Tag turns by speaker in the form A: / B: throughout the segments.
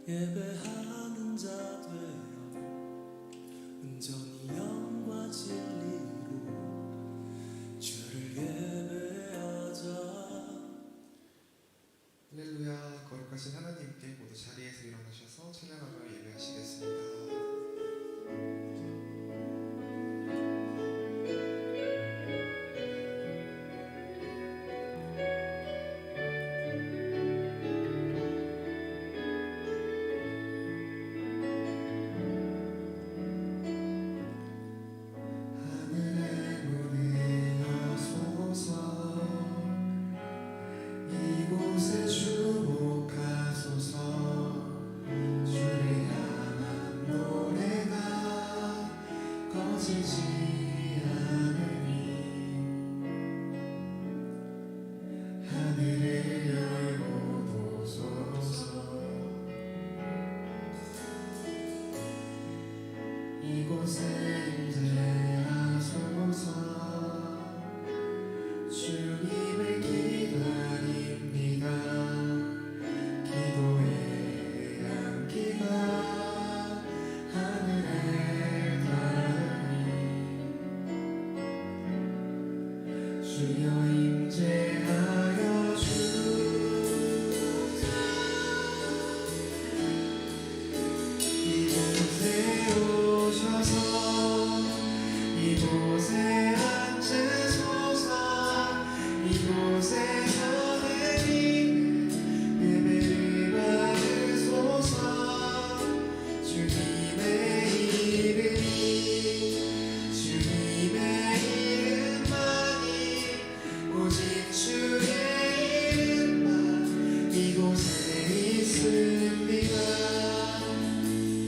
A: 예배하는 자 되어 온전히 영과 진리로 주를 예배하자.
B: 할렐루야. 거룩하신 하나님께 모두 자리에서 일어나셔서 찬양하며 예배하시겠습니다.
A: 이곳에 임재하소서. 주님을 기다립니다. 기도의 향기가 하늘에 닿으니 주여 임재하여 주소서. 이곳에 오셔서 이곳에 앉으소서. 이곳에서 드리는 예배를 받으소서. 주님의 이름만이 오직 주의 이름만 이곳에 있습니다.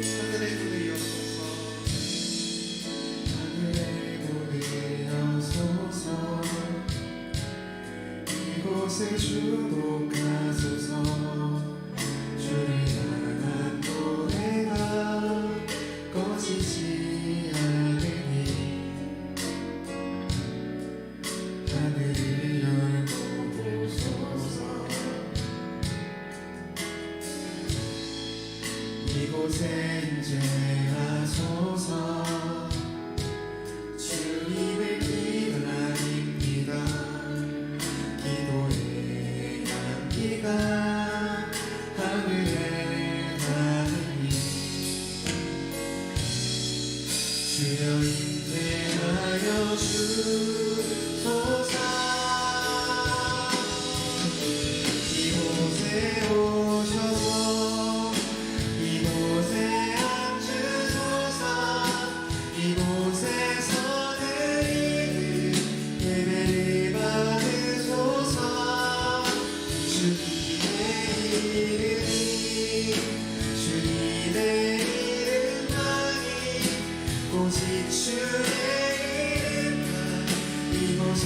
A: 하늘의 문을 여소서. 하늘의 문을 여소서. 이곳에 주목하소서. 주를 향한 노래가 꺼지지 않으니 하늘을 열고 보소서. 이곳에 임재하소서. 주님을 기다립니다. 기도의 향기가 하늘에 닿으니 주여 임재하여 주소서. 이곳에 오셔서 이곳에 앉으소서. 이곳에서 드리는 예배를 받으소서. 주님의 이름만이 오직 주의 이름만 이곳에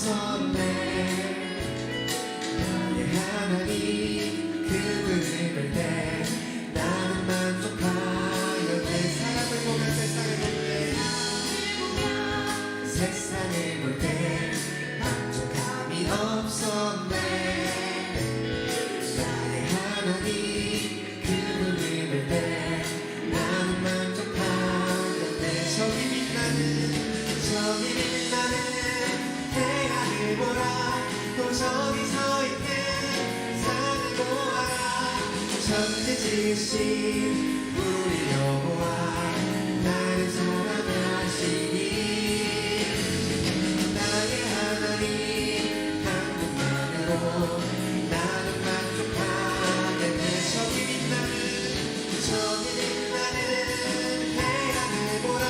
A: 없었네. 나의 하나님 그분을 볼 때 나는 만족하였네.
B: 사람을 보며 세상을
A: 세상을 볼 때 만족함이 없었네. 나의 하나님 그분을 볼 때 나는 만족하였네.
B: 저기 빛나는
A: 태양을 보라. 또 저기 서 있는 산을 보아라. 천지 지으신 우리 여호와 나를 사랑하시니 나의 하나님 한 분만으로 나는 만족하겠네. 저기 빛나는 태양을 보라.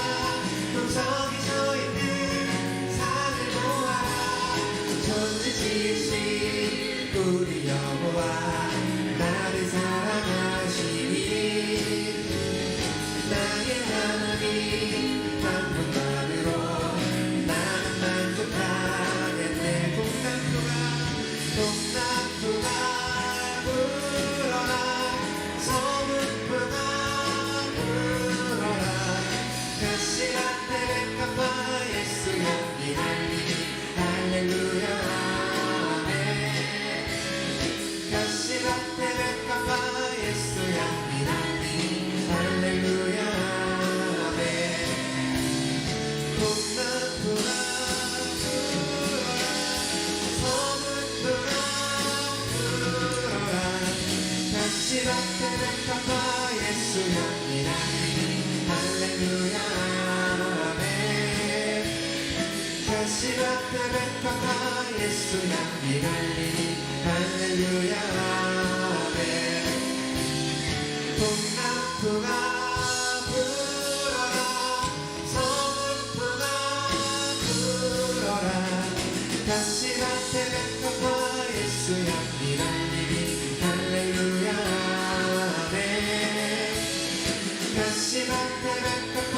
A: 또 저기 서 있는 산을 보아라. 천지 지으신 우리 여호와 나를 사랑하시니 나의 하나님 한 분만으로 나는 만족하겠네. 동남부가 불어라. 서북부가 불어라. 가시밭에 백합화 예수 향기 달리니 할렐루야 아멘. 가시밭에 백합화 예수 향기 달리니 할렐루야 아멘. 동남부가 불어라. 서북부가 불어라. 가시밭에 백합화 예수 향기 달리니 할렐루야 아멘. 가시밭에 백합화 예수 향기 달리니 할렐루야 아멘. 동남부가 불어라. 서북부가 불어라. 가시밭에 백합화 예수 향기 달리니 할렐루야 아멘. 가시밭에 백합화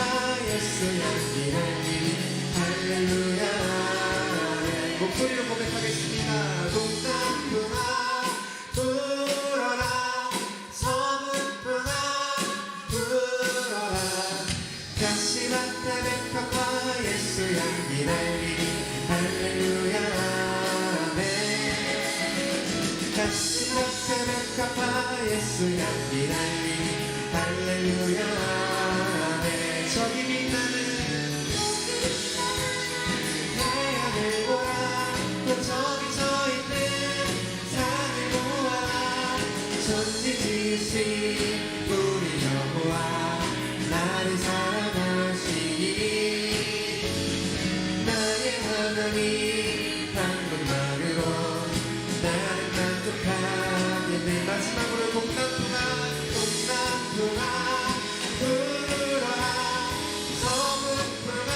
A: 예수 향기 달리니 할렐루야 아멘.
B: 목소리로 고백하겠습니다.
A: 동남부가 불어라. 서북부가 불어라. 가시밭에 백합화 예수 향기 달리니 할렐루야 아멘. 가시밭에 백합화 예수 향기 달리니 할렐루야 아멘. 저기 빛나는 태양을 보라. 또 저기 서 있는 산을 보아라. 천지 지으신 우리 여호와 나를 사랑하시니 나의 하나님 한 분만으로 나는 만족하겠네. 마지막으로 동남부가 불어라. 서북부가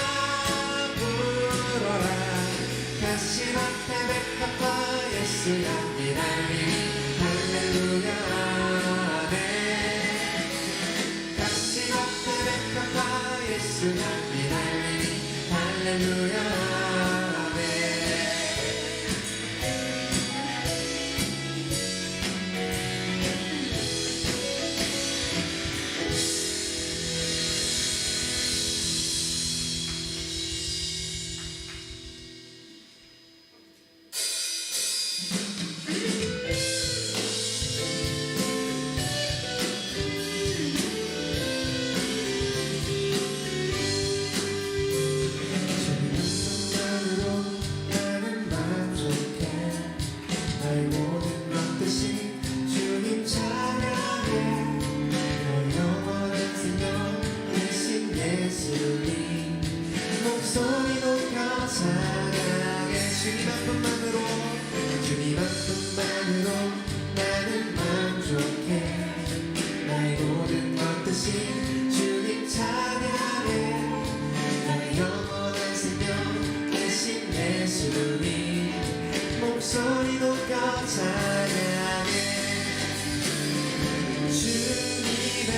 A: 불어라. 가시밭에 백합화 예수 향기 달리니 할렐루야 아멘. 가시밭에 백합화 예수 향기 달리니 할렐루야 아멘. 목소리 높여 찬양해. 주님의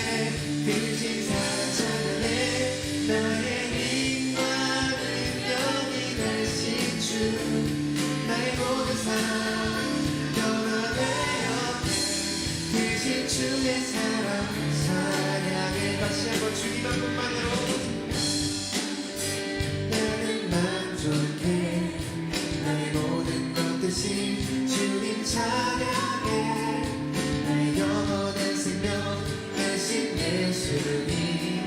A: 크신 사랑 찬양해. 나의 힘과 능력이 되신 주
B: 마지막뿐만으로
A: 나는 만족해 나의 모든 것 대신 주님 찬양해 나의 영원한 생명 대신 예수님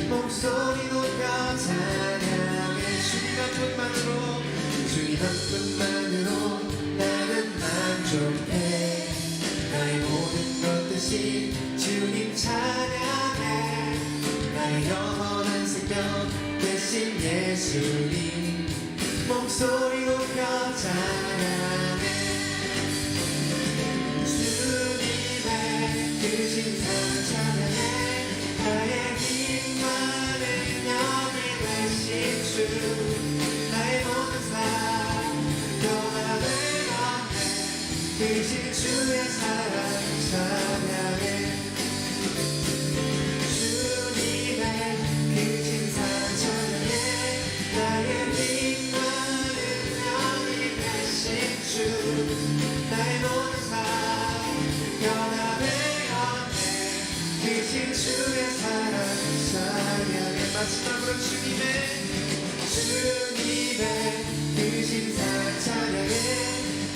A: 목소리 높여 찬양해 주님 한 분만으로 주님 한 분만으로 나는 만족해 나의 모든 것 대신 주님 찬양해 나의 영원한 생명 대신 예수님 목소리 높여 찬양해 주님의 그 신상 찬양해 나의 힘과 능력이 되신 주 나의 모든 삶 변화되었네 되신 주의 사랑 찬양해 주님의 그 진상 찬양해 나의 힘과 능력이 되신 주 나의 모든 삶 변화되었네 되신 주의 사랑 찬양해 마지막으로 주님의 그 진상 찬양해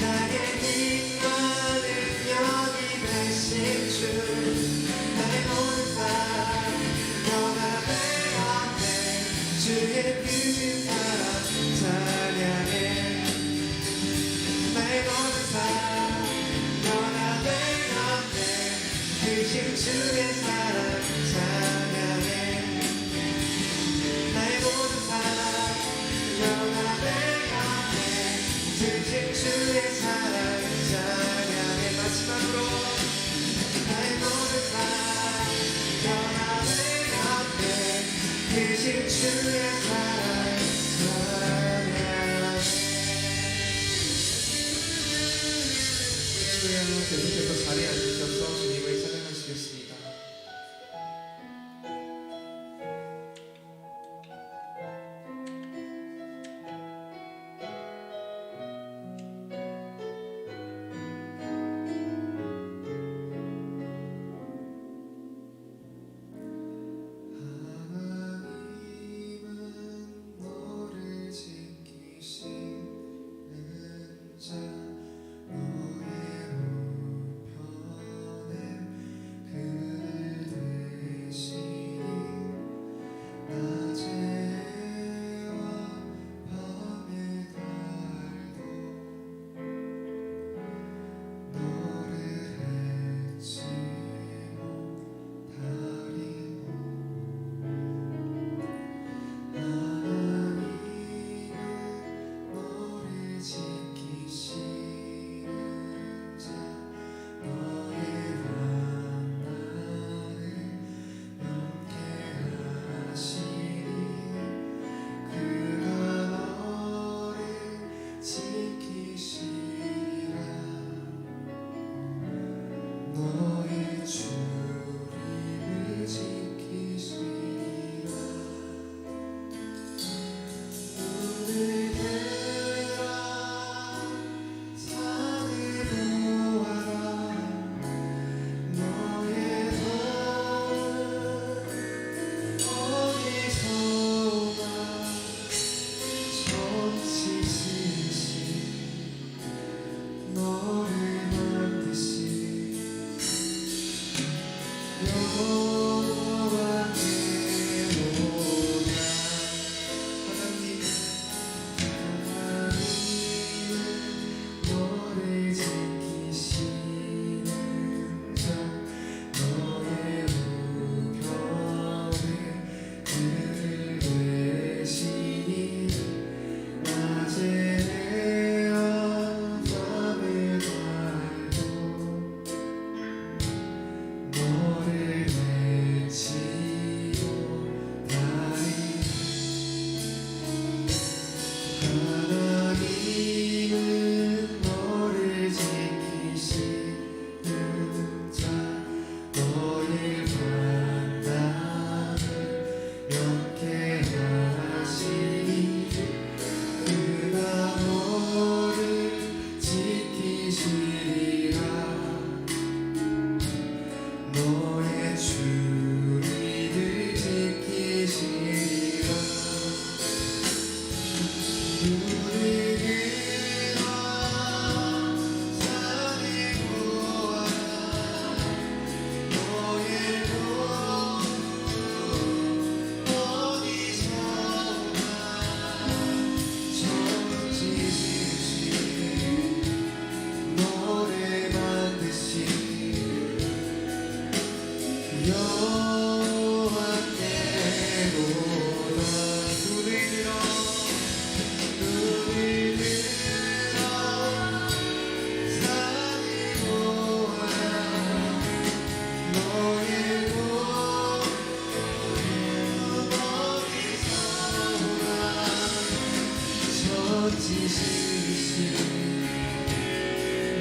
A: 나의 힘과 능력이 되신 주 나의 모든 삶 변화되었네 주의 그 사랑 찬양해 나의 모든 삶 변화되었네 되신 주의 사랑 찬양해 나의 모든 삶 변화되었네 되신 주의 사랑 찬양해 마지막으로 나의 모든 삶 변화되었네 되신 주의 사랑 찬양해
B: 주여 계속해서 자리에 앉으셔서 주님을 찬양하시겠습니다.
A: 하나님은 너를 지키시는 자 너의 우편에 그늘 되시니 낮에와 밤의 달도 너를 잊지 못하리니 하나님은 너를 지키시는 자 너의 만나를 영케 하시니 그가 너를 지키시리라 너의 주님을 지키시리라 눈을 들어 산을 보아라 너의 돈 어디서나 전치시신 너를 만드신 여호와께로다
B: 눈을 들어
A: 눈을 들어 산이 보아라 너의 몸 어디서나 천지시신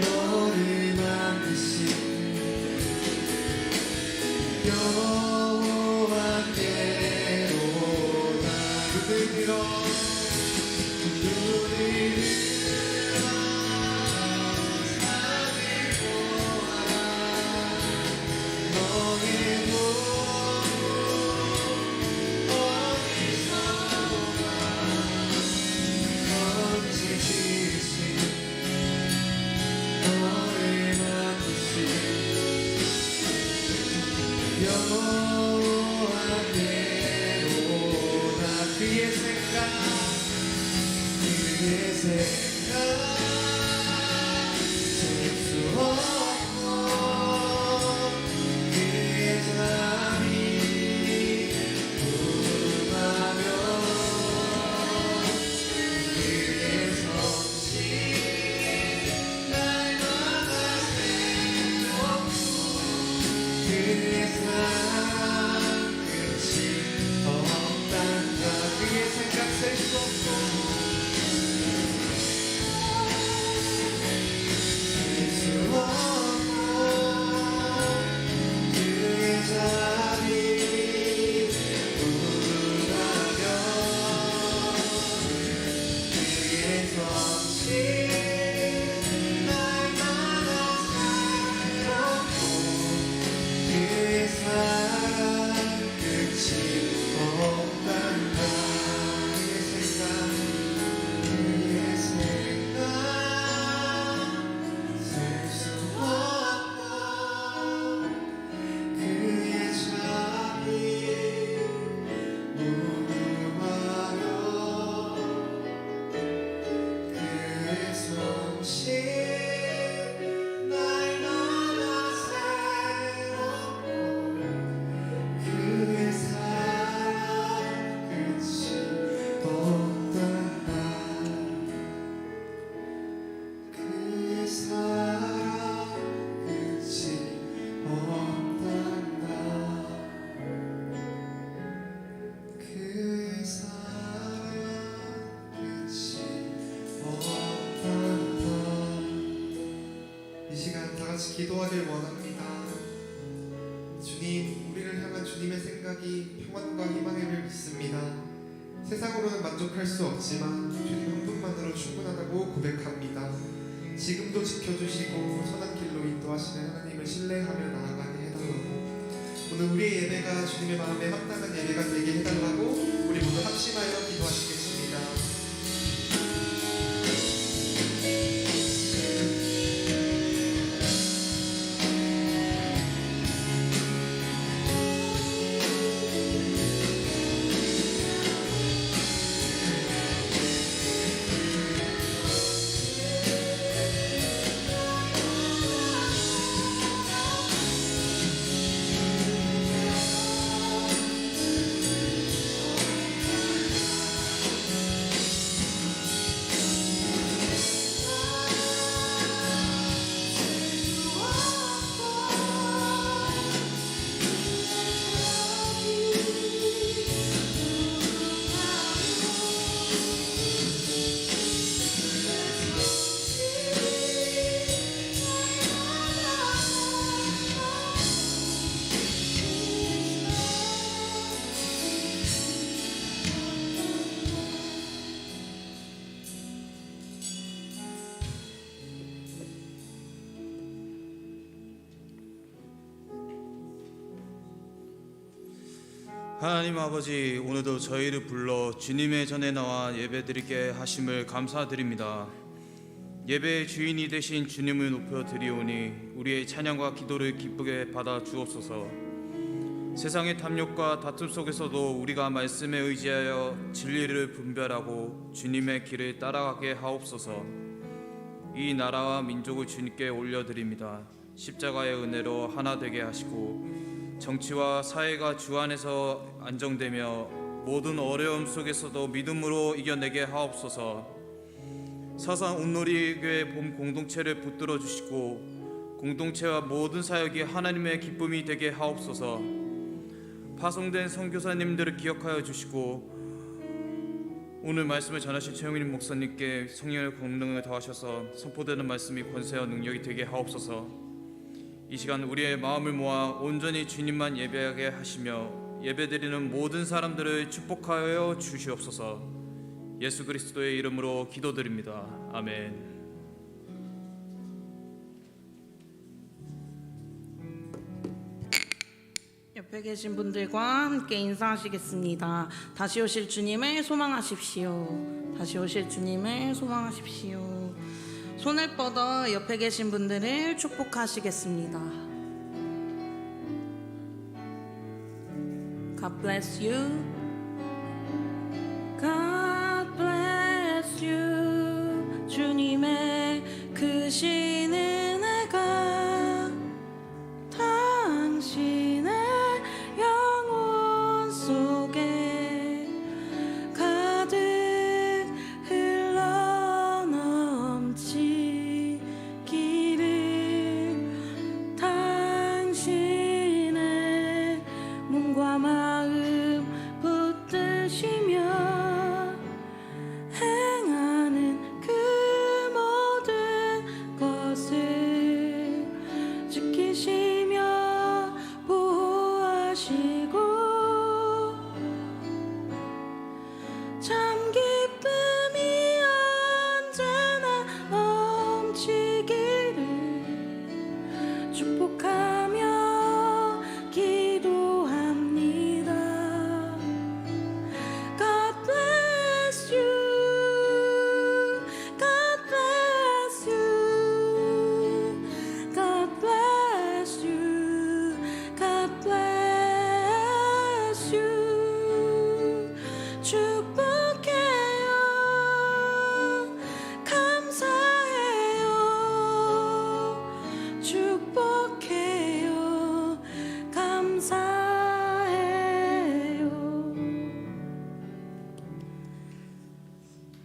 A: 너를 만드신 여호와께로다
B: 눈을 들어
A: 눈을 들어 산을 보아라 너의 몸 어디서나 천지지신 너를 만드신 여호와께로다
B: 그의 생각
A: 그의 생각 셀수 없고 그의 잠이 궁금하며 그의 성실 날마다 새롭고 그의 사랑 끝이 없단다
B: 그의 생각 셀 수 없고
A: 셀수 없고 그의 잠이 궁금하며 그의 성실 날마다 새롭고 그의 사랑 끝이 없단다 그의 생각 셀 수 없고 그의 잠이 무궁하며 그의 성실 날마다 새롭고 그의 사랑 끝이 없단다 그의 사랑 끝이 없단다 그의 사랑 끝이 없단다
B: 이 시간 다 같이 기도하길 원합니다. 주님, 우리를 향한 주님의 생각이 평안과 희망임을 믿습니다. 세상으로는 만족할 수 없지만 주님 한 분만으로 충분하다고 고백합니다. 지금도 지켜주시고 선한 길로 인도하시는 하나님을 신뢰하며 나아가게 해달라고, 오늘 우리의 예배가 주님의 마음에 합당한 예배가 되게 해달라고 우리 모두 합심하여 기도하시겠습니다.
C: 하나님 아버지, 오늘도 저희를 불러 주님의 전에 나와 예배드리게 하심을 감사드립니다. 예배의 주인이 되신 주님을 높여 드리오니 우리의 찬양과 기도를 기쁘게 받아 주옵소서. 세상의 탐욕과 다툼 속에서도 우리가 말씀에 의지하여 진리를 분별하고 주님의 길을 따라가게 하옵소서. 이 나라와 민족을 주님께 올려드립니다. 십자가의 은혜로 하나 되게 하시고 정치와 사회가 주 안에서 안정되며 모든 어려움 속에서도 믿음으로 이겨내게 하옵소서. 사상 온누리교회 봄 공동체를 붙들어 주시고 공동체와 모든 사역이 하나님의 기쁨이 되게 하옵소서. 파송된 선교사님들을 기억하여 주시고 오늘 말씀을 전하신 최영민 목사님께 성령의 권능을 더하셔서 선포되는 말씀이 권세와 능력이 되게 하옵소서. 이 시간 우리의 마음을 모아 온전히 주님만 예배하게 하시며 예배드리는 모든 사람들을 축복하여 주시옵소서. 예수 그리스도의 이름으로 기도드립니다. 아멘.
D: 옆에 계신 분들과 함께 인사하시겠습니다. 다시 오실 주님을 소망하십시오. 다시 오실 주님을 소망하십시오. 손을 뻗어 옆에 계신 분들을 축복하시겠습니다. God bless you. God bless you. 주님의 크신 은혜가 당신의 영혼 속에 가득 흘러넘치기를 당신의 몸과 마음 붙드시며 행하는 그 모든 것을 지키시며 보호하시고 참 기쁨이 언제나 넘치기를 축복하며 기도합니다. God bless you. God bless you. God bless you. God bless you. 축복해요. 감사해요. 축복해요. 감사해요.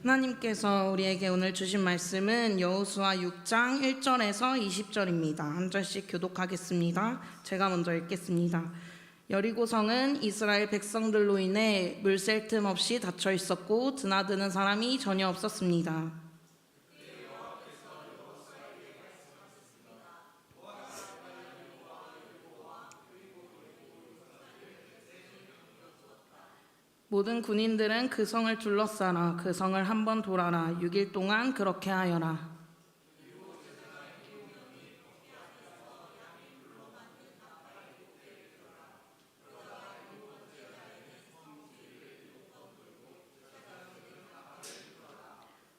D: 하나님께서 우리에게 오늘 주신 말씀은 여호수아 6장 1절에서 20절입니다. 한 절씩 교독하겠습니다. 제가 먼저 읽겠습니다. 여리고성은 이스라엘 백성들로 인해 물 셀 틈 없이 닫혀 있었고 드나드는 사람이 전혀 없었습니다. 모든 군인들은 그 성을 둘러싸라. 그 성을 한번 돌아라. 6일 동안 그렇게 하여라.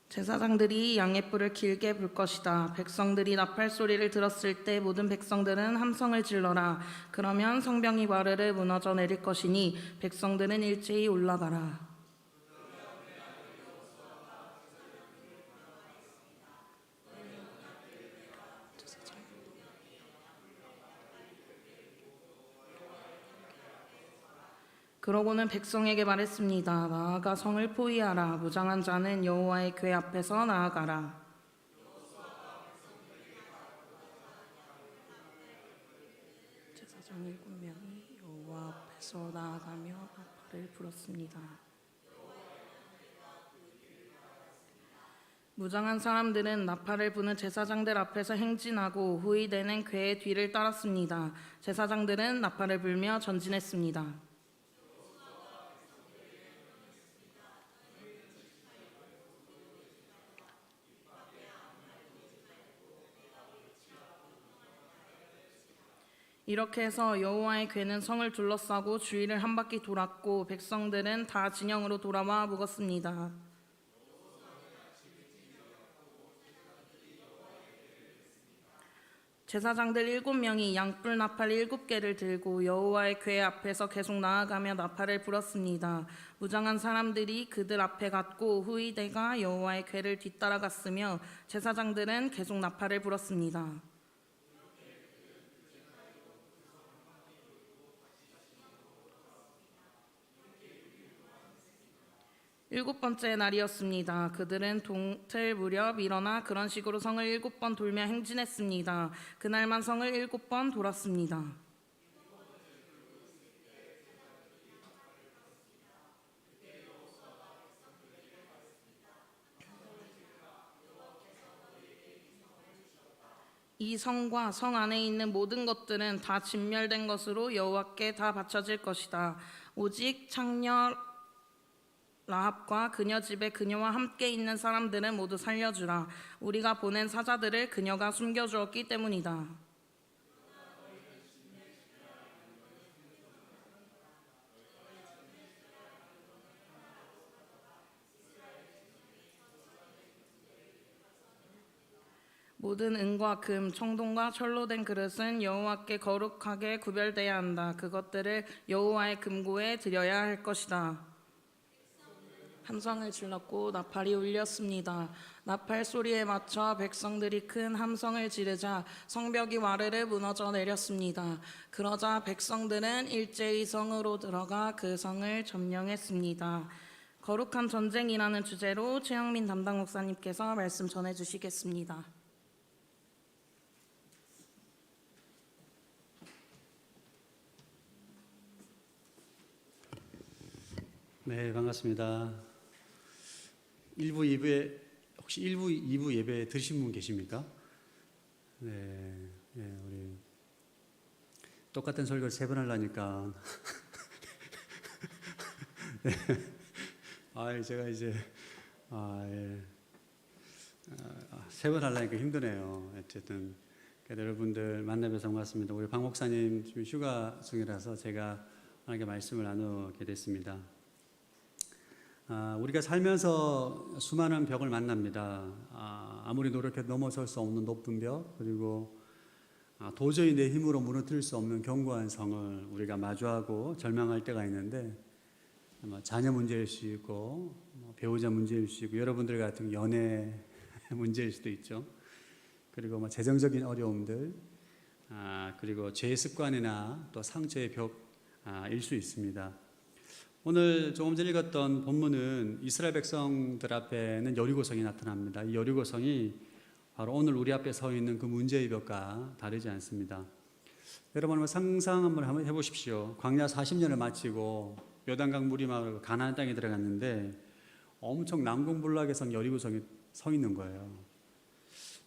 D: 제사장들이 양의 뿔을 길게 불 것이다. 백성들이 나팔 소리를 들었을 때 모든 백성들은 함성을 질러라. 그러면 성벽이 와르르 무너져 내릴 것이니 백성들은 일제히 올라가라. 그러고는 백성에게 말했습니다. 나아가 성을 포위하라. 무장한 자는 여호와의 궤 앞에서 나아가라. 제사장 7명이 여호와 앞에서 나아가며 나팔을 불었습니다. 무장한 사람들은 나팔을 부는 제사장들 앞에서 행진하고 후위대는 궤의 뒤를 따랐습니다. 제사장들은 나팔을 불며 전진했습니다. 이렇게 해서 여호와의 궤는 성을 둘러싸고 주위를 한 바퀴 돌았고 백성들은 다 진영으로 돌아와 묵었습니다. 제사장들 7명이 양뿔 나팔 7개를 들고 여호와의 궤 앞에서 계속 나아가며 나팔을 불었습니다. 무장한 사람들이 그들 앞에 갔고 후위대가 여호와의 궤를 뒤따라갔으며 제사장들은 계속 나팔을 불었습니다. 7번째 날이었습니다. 그들은 동틀 무렵 일어나 그런 식으로 성을 7번 돌며 행진했습니다. 그날만 성을 7번 돌았습니다. 이 성과 성 안에 있는 모든 것들은 다 진멸된 것으로 여호와께 다 바쳐질 것이다. 오직 창녀 라합과 그녀 집에 그녀와 함께 있는 사람들은 모두 살려주라. 우리가 보낸 사자들을 그녀가 숨겨주었기 때문이다. 모든 은과 금, 청동과 철로 된 그릇은 여호와께 거룩하게 구별돼야 한다. 그것들을 여호와의 금고에 드려야 할 것이다. 함성을 질렀고 나팔이 울렸습니다. 나팔 소리에 맞춰 백성들이 큰 함성을 지르자 성벽이 와르르 무너져 내렸습니다. 그러자 백성들은 일제히 성으로 들어가 그 성을 점령했습니다. 거룩한 전쟁이라는 주제로 최영민 담당 목사님께서 말씀 전해주시겠습니다.
E: 네, 반갑습니다. 1부, 2부에 혹시 1부, 2부 예배 들으신 분 계십니까? 네, 우리 똑같은 설교를 3번 하려니까 네. 제가 이제 3번 하려니까 힘드네요. 어쨌든 여러분들 만나뵈서 반갑습니다. 우리 박 목사님 지금 휴가 중이라서 제가 하나님께 말씀을 나누게 됐습니다. 우리가 살면서 수많은 벽을 만납니다. 아무리 노력해도 넘어설 수 없는 높은 벽, 그리고 도저히 내 힘으로 무너뜨릴 수 없는 견고한 성을 우리가 마주하고 절망할 때가 있는데, 자녀 문제일 수 있고, 배우자 문제일 수 있고, 여러분들 같은 연애 문제일 수도 있죠. 그리고 재정적인 어려움들, 그리고 죄 습관이나 또 상처의 벽일 수 있습니다. 오늘 조금 전에 읽었던 본문은 이스라엘 백성들 앞에는 여리고성이 나타납니다. 이 여리고성이 바로 오늘 우리 앞에 서 있는 그 문제의 벽과 다르지 않습니다. 여러분 한번 상상 한번 해보십시오. 광야 40년을 마치고 요단강 물이 막 가나안 땅에 들어갔는데 엄청 난공불락의 성 여리고성이 서 있는 거예요.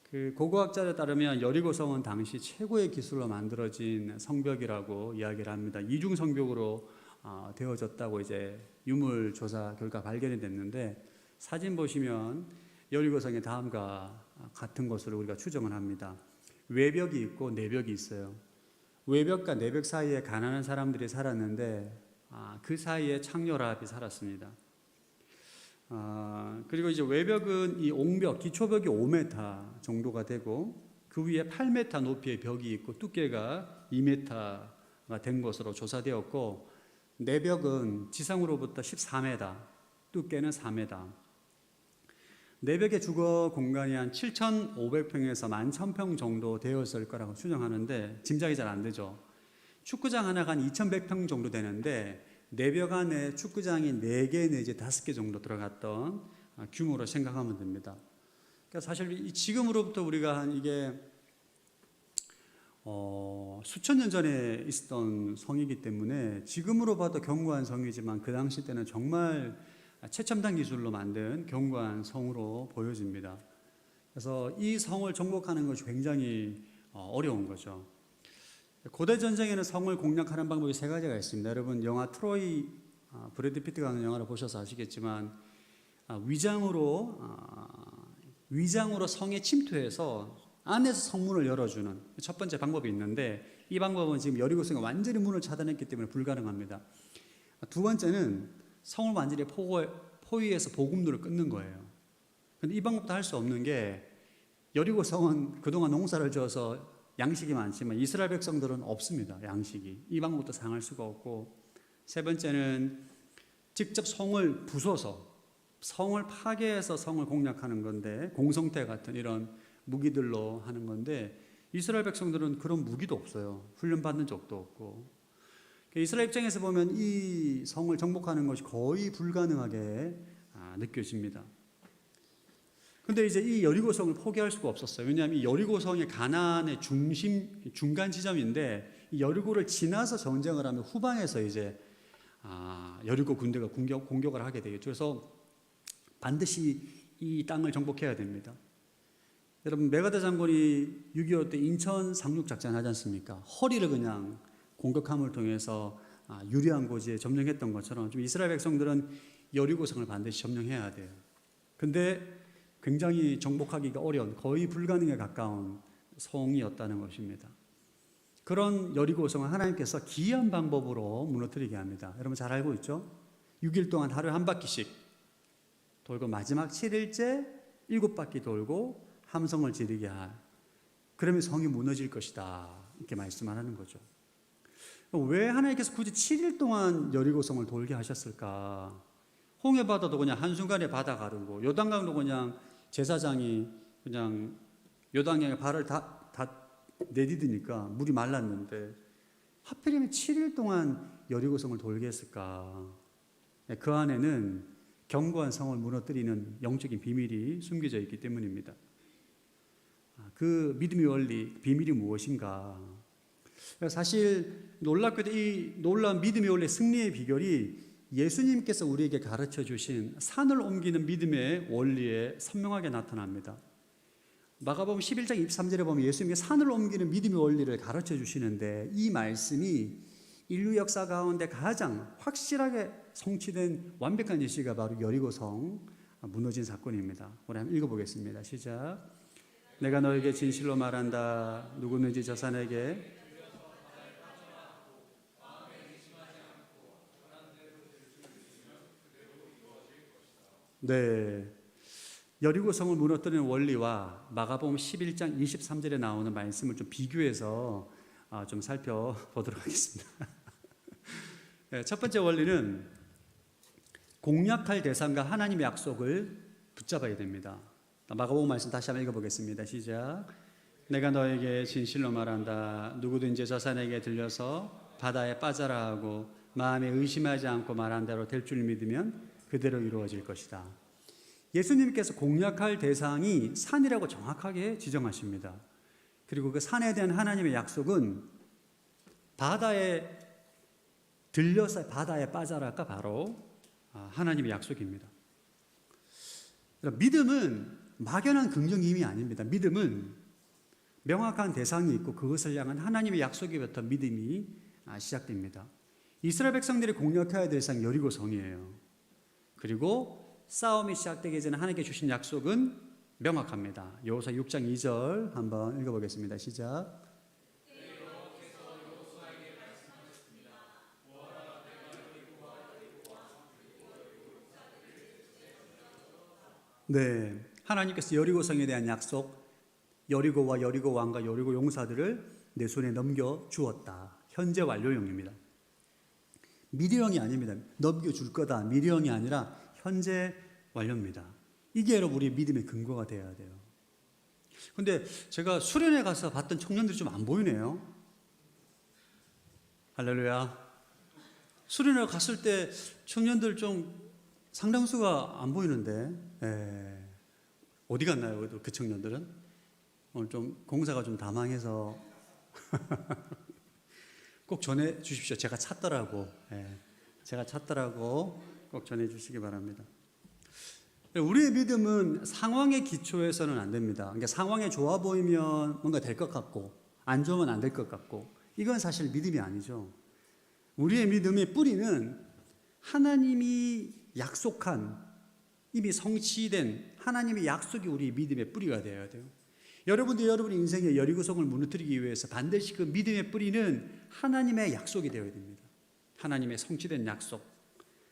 E: 그 고고학자에 따르면 여리고성은 당시 최고의 기술로 만들어진 성벽이라고 이야기를 합니다. 이중 성벽으로 되어졌다고 이제 유물 조사 결과 발견이 됐는데, 사진 보시면 여리고성의 다음과 같은 것으로 우리가 추정을 합니다. 외벽이 있고 내벽이 있어요. 외벽과 내벽 사이에 가난한 사람들이 살았는데 그 사이에 창녀 라합이 살았습니다. 그리고 이제 외벽은 이 옹벽, 기초벽이 5m 정도가 되고 그 위에 8m 높이의 벽이 있고 두께가 2m가 된 것으로 조사되었고, 내벽은 지상으로부터 14m, 두께는 4m. 내벽의 주거 공간이 한 7,500평에서 11,000평 정도 되었을 거라고 추정하는데 짐작이 잘 안 되죠. 축구장 하나가 한 2,100평 정도 되는데 내벽 안에 축구장이 4개 내지 5개 정도 들어갔던 규모로 생각하면 됩니다. 그러니까 사실 지금으로부터 우리가 한 이게 수천 년 전에 있었던 성이기 때문에 지금으로 봐도 견고한 성이지만 그 당시 때는 정말 최첨단 기술로 만든 견고한 성으로 보여집니다. 그래서 이 성을 정복하는 것이 굉장히 어려운 거죠. 고대 전쟁에는 성을 공략하는 방법이 3가지가 있습니다. 여러분 영화 트로이, 브래드 피트가 하는 영화를 보셔서 아시겠지만 위장으로 성에 침투해서 안에서 성문을 열어주는 첫 번째 방법이 있는데, 이 방법은 지금 여리고성이 완전히 문을 차단했기 때문에 불가능합니다. 두 번째는 성을 완전히 포위해서 보급로를 끊는 거예요. 근데 이 방법도 할 수 없는 게, 여리고성은 그동안 농사를 지어서 양식이 많지만 이스라엘 백성들은 없습니다. 양식이. 이 방법도 사용할 수가 없고, 세 번째는 직접 성을 부숴서 성을 파괴해서 성을 공략하는 건데, 공성태 같은 이런 무기들로 하는 건데, 이스라엘 백성들은 그런 무기도 없어요. 훈련받는 적도 없고. 이스라엘 입장에서 보면 이 성을 정복하는 것이 거의 불가능하게 느껴집니다. 근데 이제 이 여리고성을 포기할 수가 없었어요. 왜냐하면 이 여리고성이 가나안의 중간 지점인데 이 여리고를 지나서 전쟁을 하면 후방에서 이제 여리고 군대가 공격을 하게 되겠죠. 그래서 반드시 이 땅을 정복해야 됩니다. 여러분, 메가다 장군이 6.25 때 인천 상륙 작전 하지 않습니까? 허리를 그냥 공격함을 통해서 유리한 고지에 점령했던 것처럼 좀 이스라엘 백성들은 여리고성을 반드시 점령해야 돼요. 근데 굉장히 정복하기가 어려운, 거의 불가능에 가까운 성이었다는 것입니다. 그런 여리고성을 하나님께서 기이한 방법으로 무너뜨리게 합니다. 여러분 잘 알고 있죠? 6일 동안 하루에 한 바퀴씩 돌고 마지막 7일째 7바퀴 돌고 함성을 지르게 할, 그러면 성이 무너질 것이다, 이렇게 말씀을 하는 거죠. 왜 하나님께서 굳이 7일 동안 여리고성을 돌게 하셨을까? 홍해바다도 그냥 한순간에 바다 가르고, 요단강도 그냥 제사장이 그냥 요단강에 발을 다 내디디니까 물이 말랐는데 하필이면 7일 동안 여리고성을 돌게 했을까? 그 안에는 견고한 성을 무너뜨리는 영적인 비밀이 숨겨져 있기 때문입니다. 그 믿음의 원리, 비밀이 무엇인가? 사실 놀랍게도 이 놀라운 믿음의 원리 승리의 비결이 예수님께서 우리에게 가르쳐 주신 산을 옮기는 믿음의 원리에 선명하게 나타납니다. 마가복음 11장 23절에 보면 예수님이 산을 옮기는 믿음의 원리를 가르쳐 주시는데, 이 말씀이 인류 역사 가운데 가장 확실하게 성취된 완벽한 예시가 바로 여리고성 무너진 사건입니다. 우리 한번 읽어보겠습니다. 시작. 내가 너에게 진실로 말한다. 누구든지 저 산에게 여리고성을 무너뜨리는 원리와 마가복음 11장 23절에 나오는 말씀을 좀 비교해서 좀 살펴보도록 하겠습니다. 첫 번째 원리는 공략할 대상과 하나님의 약속을 붙잡아야 됩니다. 마가복음 말씀 다시 한번 읽어보겠습니다. 시작. 내가 너에게 진실로 말한다. 누구든지 저 산에게 들려서 바다에 빠져라 하고 마음에 의심하지 않고 말한 대로 될 줄 믿으면 그대로 이루어질 것이다. 예수님께서 공략할 대상이 산이라고 정확하게 지정하십니다. 그리고 그 산에 대한 하나님의 약속은 바다에 들려서 바다에 빠져라가 바로 하나님의 약속입니다. 믿음은 막연한 긍정의 힘이 아닙니다. 믿음은 명확한 대상이 있고 그것을 향한 하나님의 약속에부터 믿음이 시작됩니다. 이스라엘 백성들이 공략해야 될 대상이 여리고성이에요. 그리고 싸움이 시작되기 전에 하나님께 주신 약속은 명확합니다. 여호수아 6장 2절 한번 읽어보겠습니다. 시작. 네, 하나님께서 여리고성에 대한 약속, 여리고와 여리고 왕과 여리고 용사들을 내 손에 넘겨 주었다. 현재 완료형입니다. 미래형이 아닙니다. 넘겨줄 거다. 미래형이 아니라 현재 완료입니다. 이게 여러분 우리의 믿음의 근거가 되어야 돼요. 근데 제가 수련회 가서 봤던 청년들이 좀 안 보이네요. 할렐루야. 수련회 갔을 때 청년들 좀 상당수가 안 보이는데, 어디 갔나요? 그 청년들은? 오늘 좀 공사가 좀 다망해서 꼭 전해 주십시오. 제가 찾더라고. 제가 찾더라고. 꼭 전해 주시기 바랍니다. 우리의 믿음은 상황의 기초에서는 안 됩니다. 그러니까 상황이 좋아 보이면 뭔가 될 것 같고 안 좋으면 안 될 것 같고, 이건 사실 믿음이 아니죠. 우리의 믿음의 뿌리는 하나님이 약속한, 이미 성취된 하나님의 약속이 우리의 믿음의 뿌리가 되어야 돼요. 여러분들 여러분의 인생의 여리고성을 무너뜨리기 위해서 반드시 그 믿음의 뿌리는 하나님의 약속이 되어야 됩니다. 하나님의 성취된 약속,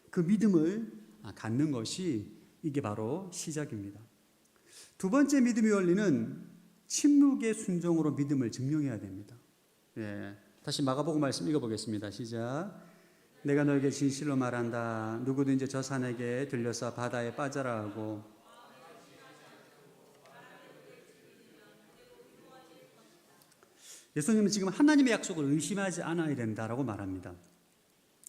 E: 그 믿음을 갖는 것이 이게 바로 시작입니다. 두 번째 믿음의 원리는 침묵의 순종으로 믿음을 증명해야 됩니다. 다시 마가복음 말씀 읽어보겠습니다. 시작. 내가 너에게 진실로 말한다. 누구든지 저 산에게 들려서 바다에 빠져라 하고 예수님은 지금 하나님의 약속을 의심하지 않아야 된다라고 말합니다.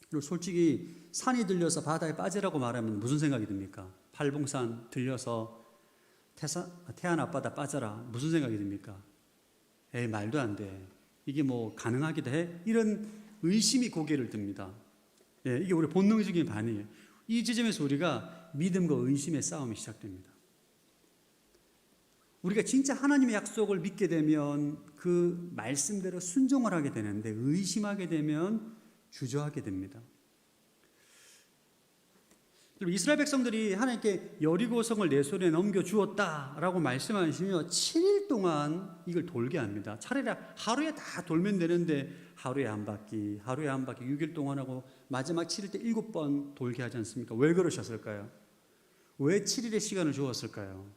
E: 그리고 솔직히 산이 들려서 바다에 빠지라고 말하면 무슨 생각이 듭니까? 팔봉산 들려서 태안 앞바다 빠져라. 무슨 생각이 듭니까? 에이, 말도 안 돼. 이게 뭐 가능하기도 해? 이런 의심이 고개를 듭니다. 예, 이게 우리 본능적인 반응이에요. 이 지점에서 우리가 믿음과 의심의 싸움이 시작됩니다. 우리가 진짜 하나님의 약속을 믿게 되면 그 말씀대로 순종을 하게 되는데, 의심하게 되면 주저하게 됩니다. 이스라엘 백성들이 하나님께 여리고성을 내 손에 넘겨주었다라고 말씀하시며 7일 동안 이걸 돌게 합니다. 차라리 하루에 다 돌면 되는데 하루에 한 바퀴 6일 동안 하고 마지막 7일 때 7번 돌게 하지 않습니까? 왜 그러셨을까요? 왜 7일의 시간을 주었을까요?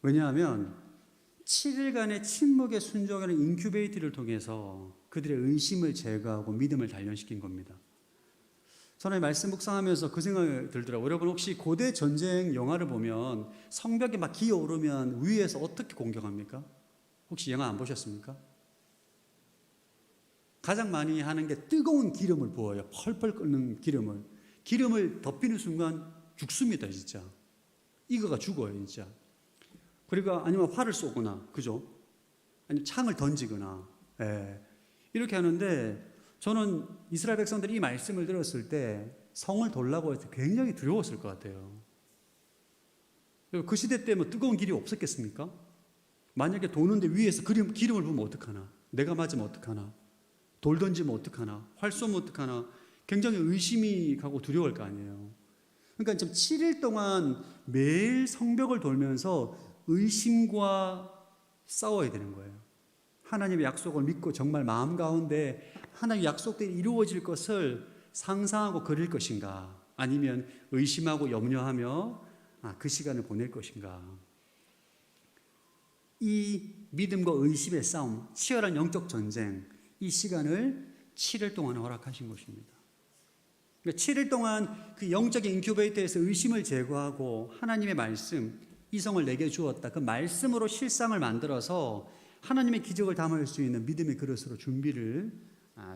E: 왜냐하면 7일간의 침묵의 순종하는 인큐베이트를 통해서 그들의 의심을 제거하고 믿음을 단련시킨 겁니다. 저는 말씀 묵상하면서 그 생각이 들더라고요. 여러분 혹시 고대 전쟁 영화를 보면 성벽이 막 기어오르면 위에서 어떻게 공격합니까? 혹시 영화 안 보셨습니까? 가장 많이 하는 게 뜨거운 기름을 부어요. 펄펄 끓는 기름을 덮이는 순간 죽습니다, 진짜. 이거가 죽어요, 진짜. 그리고 아니면 활을 쏘거나, 그죠? 아니면 창을 던지거나, 예. 이렇게 하는데, 저는 이스라엘 백성들이 이 말씀을 들었을 때 성을 돌라고 해서 굉장히 두려웠을 것 같아요. 그 시대 때 뭐 뜨거운 길이 없었겠습니까? 만약에 도는데 위에서 기름을 부으면 어떡하나? 내가 맞으면 어떡하나? 돌 던지면 어떡하나? 활 쏘면 어떡하나? 굉장히 의심이 가고 두려울 거 아니에요. 그러니까 지금 7일 동안 매일 성벽을 돌면서 의심과 싸워야 되는 거예요. 하나님의 약속을 믿고 정말 마음 가운데 하나님의 약속대로 이루어질 것을 상상하고 그릴 것인가, 아니면 의심하고 염려하며 그 시간을 보낼 것인가. 이 믿음과 의심의 싸움, 치열한 영적 전쟁, 이 시간을 7일 동안 허락하신 것입니다. 그러니까 7일 동안 그 영적인 인큐베이터에서 의심을 제거하고 하나님의 말씀, 이성을 내게 주었다. 그 말씀으로 실상을 만들어서 하나님의 기적을 담을 수 있는 믿음의 그릇으로 준비를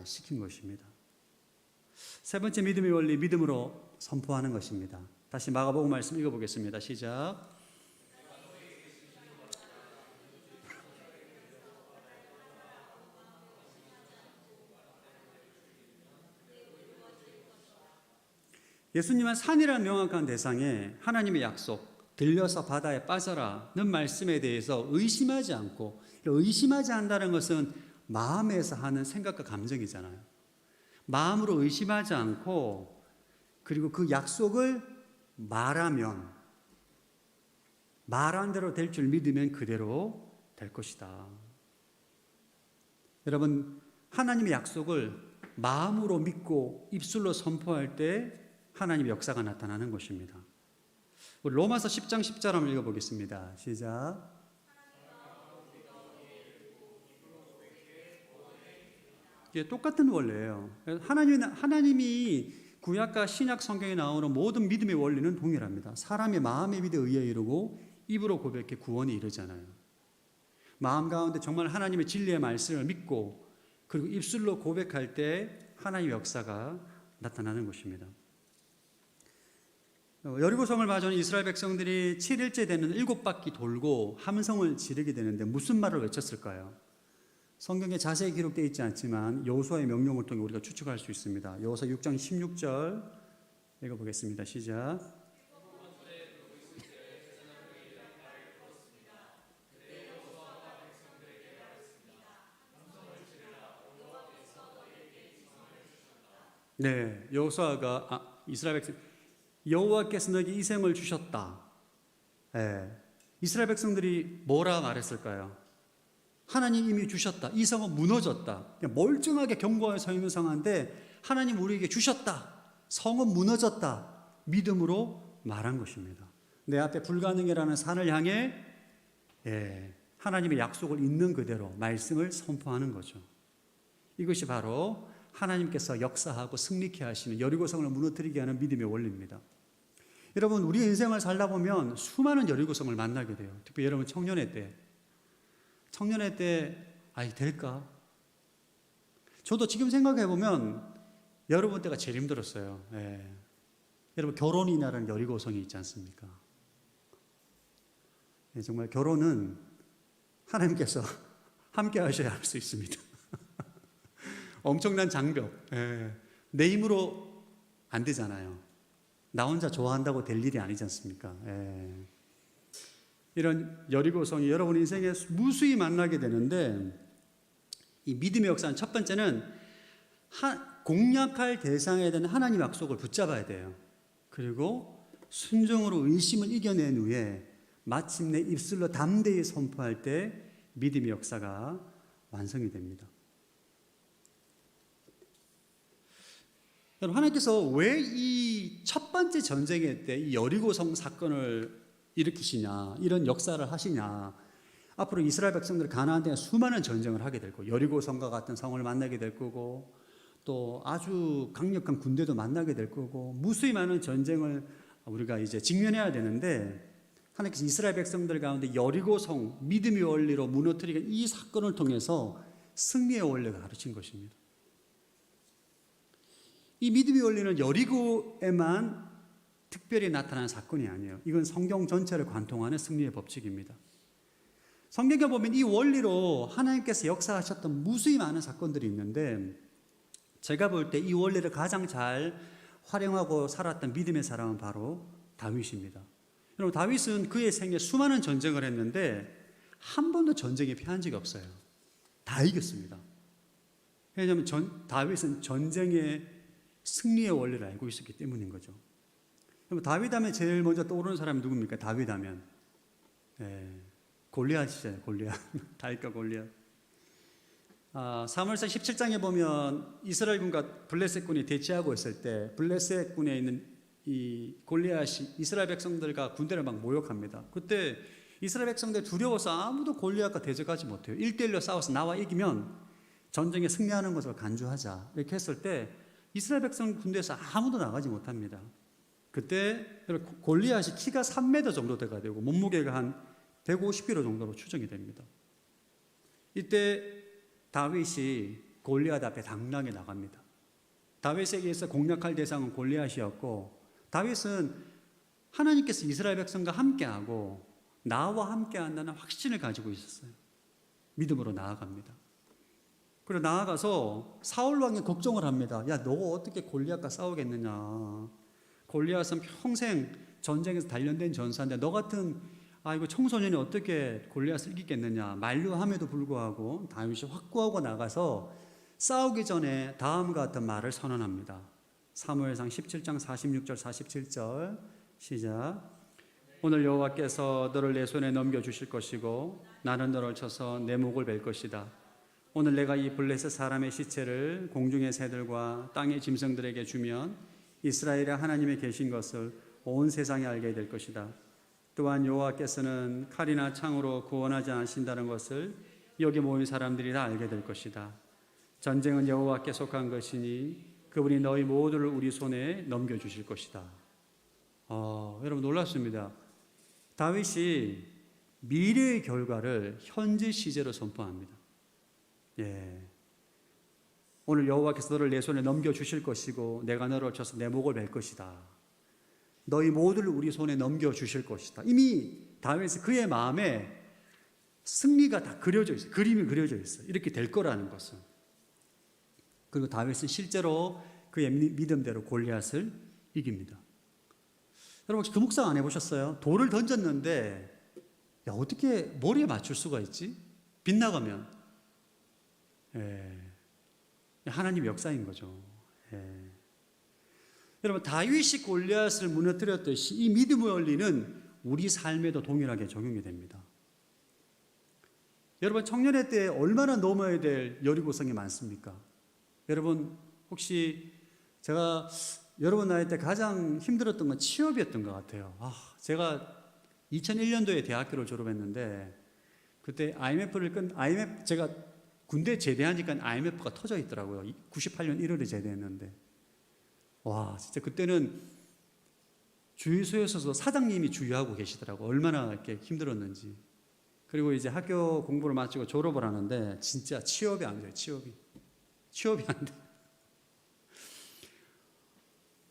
E: 시킨 것입니다. 세 번째 믿음의 원리, 믿음으로 선포하는 것입니다. 다시 마가복음 말씀 읽어보겠습니다. 시작. 예수님은 산이라는 명확한 대상에 하나님의 약속, 들려서 바다에 빠져라는 말씀에 대해서 의심하지 않고, 의심하지 않는다는 것은 마음에서 하는 생각과 감정이잖아요. 마음으로 의심하지 않고, 그리고 그 약속을 말하면, 말한 대로 될 줄 믿으면 그대로 될 것이다. 여러분, 하나님의 약속을 마음으로 믿고 입술로 선포할 때 하나님의 역사가 나타나는 것입니다. 우리 로마서 10장 10절 한번 읽어보겠습니다. 시작. 이게 똑같은 원리예요. 하나님이 구약과 신약 성경에 나오는 모든 믿음의 원리는 동일합니다. 사람의 마음의 믿음에 의해 이루고 입으로 고백해 구원에 이르잖아요. 마음 가운데 정말 하나님의 진리의 말씀을 믿고 그리고 입술로 고백할 때 하나님의 역사가 나타나는 것입니다. 여리고성을 맞이하는 이스라엘 백성들이 7일째 되는 7바퀴 돌고 함성을 지르게 되는데 무슨 말을 외쳤을까요? 성경에 자세히 기록되어 있지 않지만 여호수아의 명령을 통해 우리가 추측할 수 있습니다. 여호수아 6장 16절 읽어보겠습니다. 시작. 네, 여호수아가 이스라엘 백성, 여호와께서 너에게 이 생을 주셨다. 네, 이스라엘 백성들이 뭐라 말했을까요? 하나님 이미 주셨다. 이 성은 무너졌다. 그냥 멀쩡하게 경고하여 서 있는 상황인데 하나님 우리에게 주셨다. 성은 무너졌다. 믿음으로 말한 것입니다. 내 앞에 불가능이라는 산을 향해 하나님의 약속을 있는 그대로 말씀을 선포하는 거죠. 이것이 바로 하나님께서 역사하고 승리케 하시는 여리고성을 무너뜨리게 하는 믿음의 원리입니다. 여러분, 우리 인생을 살다 보면 수많은 여리고성을 만나게 돼요. 특히 여러분 청년의 때 될까? 저도 지금 생각해 보면 여러분 때가 제일 힘들었어요. 예. 여러분 결혼이라는 여리고성이 있지 않습니까? 예, 정말 결혼은 하나님께서 함께 하셔야 할 수 있습니다. 엄청난 장벽. 예. 내 힘으로 안 되잖아요. 나 혼자 좋아한다고 될 일이 아니지 않습니까? 예. 이런 여리고성이 여러분 인생에 무수히 만나게 되는데, 이 믿음의 역사는 첫 번째는 공략할 대상에 대한 하나님 약속을 붙잡아야 돼요. 그리고 순종으로 의심을 이겨낸 후에 마침내 입술로 담대히 선포할 때 믿음의 역사가 완성이 됩니다. 여러분, 하나님께서 왜 이 첫 번째 전쟁의 때 이 여리고성 사건을 일으키시냐, 이런 역사를 하시냐? 앞으로 이스라엘 백성들 가나안 땅에 수많은 전쟁을 하게 될 거고, 여리고성과 같은 성을 만나게 될 거고, 또 아주 강력한 군대도 만나게 될 거고, 무수히 많은 전쟁을 우리가 이제 직면해야 되는데, 하나님께서 이스라엘 백성들 가운데 여리고성 믿음의 원리로 무너뜨리는 이 사건을 통해서 승리의 원리를 가르친 것입니다. 이 믿음의 원리는 여리고에만 특별히 나타난 사건이 아니에요. 이건 성경 전체를 관통하는 승리의 법칙입니다. 성경에 보면 이 원리로 하나님께서 역사하셨던 무수히 많은 사건들이 있는데, 제가 볼 때 이 원리를 가장 잘 활용하고 살았던 믿음의 사람은 바로 다윗입니다. 여러분, 다윗은 그의 생에 수많은 전쟁을 했는데 한 번도 전쟁에 패한 적이 없어요. 다 이겼습니다. 왜냐하면 다윗은 전쟁의 승리의 원리를 알고 있었기 때문인 거죠. 여러분, 다윗 하면 제일 먼저 떠오르는 사람이 누굽니까? 다윗 하면 골리앗이잖아요. 골리앗. 다윗과 골리앗. 사무엘상 17장에 보면 이스라엘군과 블레셋군이 대치하고 있을 때 블레셋군에 있는 이 골리앗이 이스라엘 백성들과 군대를 막 모욕합니다. 그때 이스라엘 백성들 두려워서 아무도 골리앗과 대적하지 못해요. 1대1로 싸워서 나와 이기면 전쟁에 승리하는 것을 간주하자, 이렇게 했을 때 이스라엘 백성 군대에서 아무도 나가지 못합니다. 그때 골리앗이 키가 3m 정도 돼가 되고 몸무게가 한 150kg 정도로 추정이 됩니다. 이때 다윗이 골리앗 앞에 당당히 나갑니다. 다윗에게서 공략할 대상은 골리앗이었고, 다윗은 하나님께서 이스라엘 백성과 함께하고 나와 함께한다는 확신을 가지고 있었어요. 믿음으로 나아갑니다. 그리고 나아가서 사울 왕이 걱정을 합니다. 야, 너가 어떻게 골리앗과 싸우겠느냐? 골리앗은 평생 전쟁에서 단련된 전사인데 너 같은 이거 청소년이 어떻게 골리앗을 이기겠느냐? 만류함에도 불구하고 다윗이 확고하고 나가서 싸우기 전에 다음과 같은 말을 선언합니다. 사무엘상 17장 46절 47절 시작. 오늘 여호와께서 너를 내 손에 넘겨주실 것이고 나는 너를 쳐서 내 목을 벨 것이다. 오늘 내가 이 블레셋 사람의 시체를 공중의 새들과 땅의 짐승들에게 주면 이스라엘의 하나님이 계신 것을 온 세상이 알게 될 것이다. 또한 여호와께서는 칼이나 창으로 구원하지 않으신다는 것을 여기 모인 사람들이 다 알게 될 것이다. 전쟁은 여호와께 속한 것이니 그분이 너희 모두를 우리 손에 넘겨주실 것이다. 여러분 놀랍습니다. 다윗이 미래의 결과를 현재 시제로 선포합니다. 오늘 여호와께서 너를 내 손에 넘겨주실 것이고 내가 너를 쳐서 내 목을 벨 것이다. 너희 모두를 우리 손에 넘겨주실 것이다. 이미 다윗이 그의 마음에 승리가 다 그려져 있어요. 그림이 그려져 있어요. 이렇게 될 거라는 것은. 그리고 다윗은 실제로 그의 믿음대로 골리앗을 이깁니다. 여러분 혹시 그 묵상 안 해보셨어요? 돌을 던졌는데 어떻게 머리에 맞출 수가 있지? 빗나가면. 하나님의 역사인 거죠. 여러분 다윗이 골리앗을 무너뜨렸듯이 이 믿음의 원리는 우리 삶에도 동일하게 적용이 됩니다. 여러분 청년의 때 얼마나 넘어야 될 여리고성이 많습니까? 여러분 혹시 제가 여러분 나이 때 가장 힘들었던 건 취업이었던 것 같아요. 제가 2001년도에 대학교를 졸업했는데 그때 제가 군대 제대하니까 IMF가 터져 있더라고요. 98년 1월에 제대했는데 진짜 그때는 주유소에서도 사장님이 주유하고 계시더라고요. 얼마나 이렇게 힘들었는지. 그리고 이제 학교 공부를 마치고 졸업을 하는데 진짜 취업이 안 돼요. 취업이 안 돼.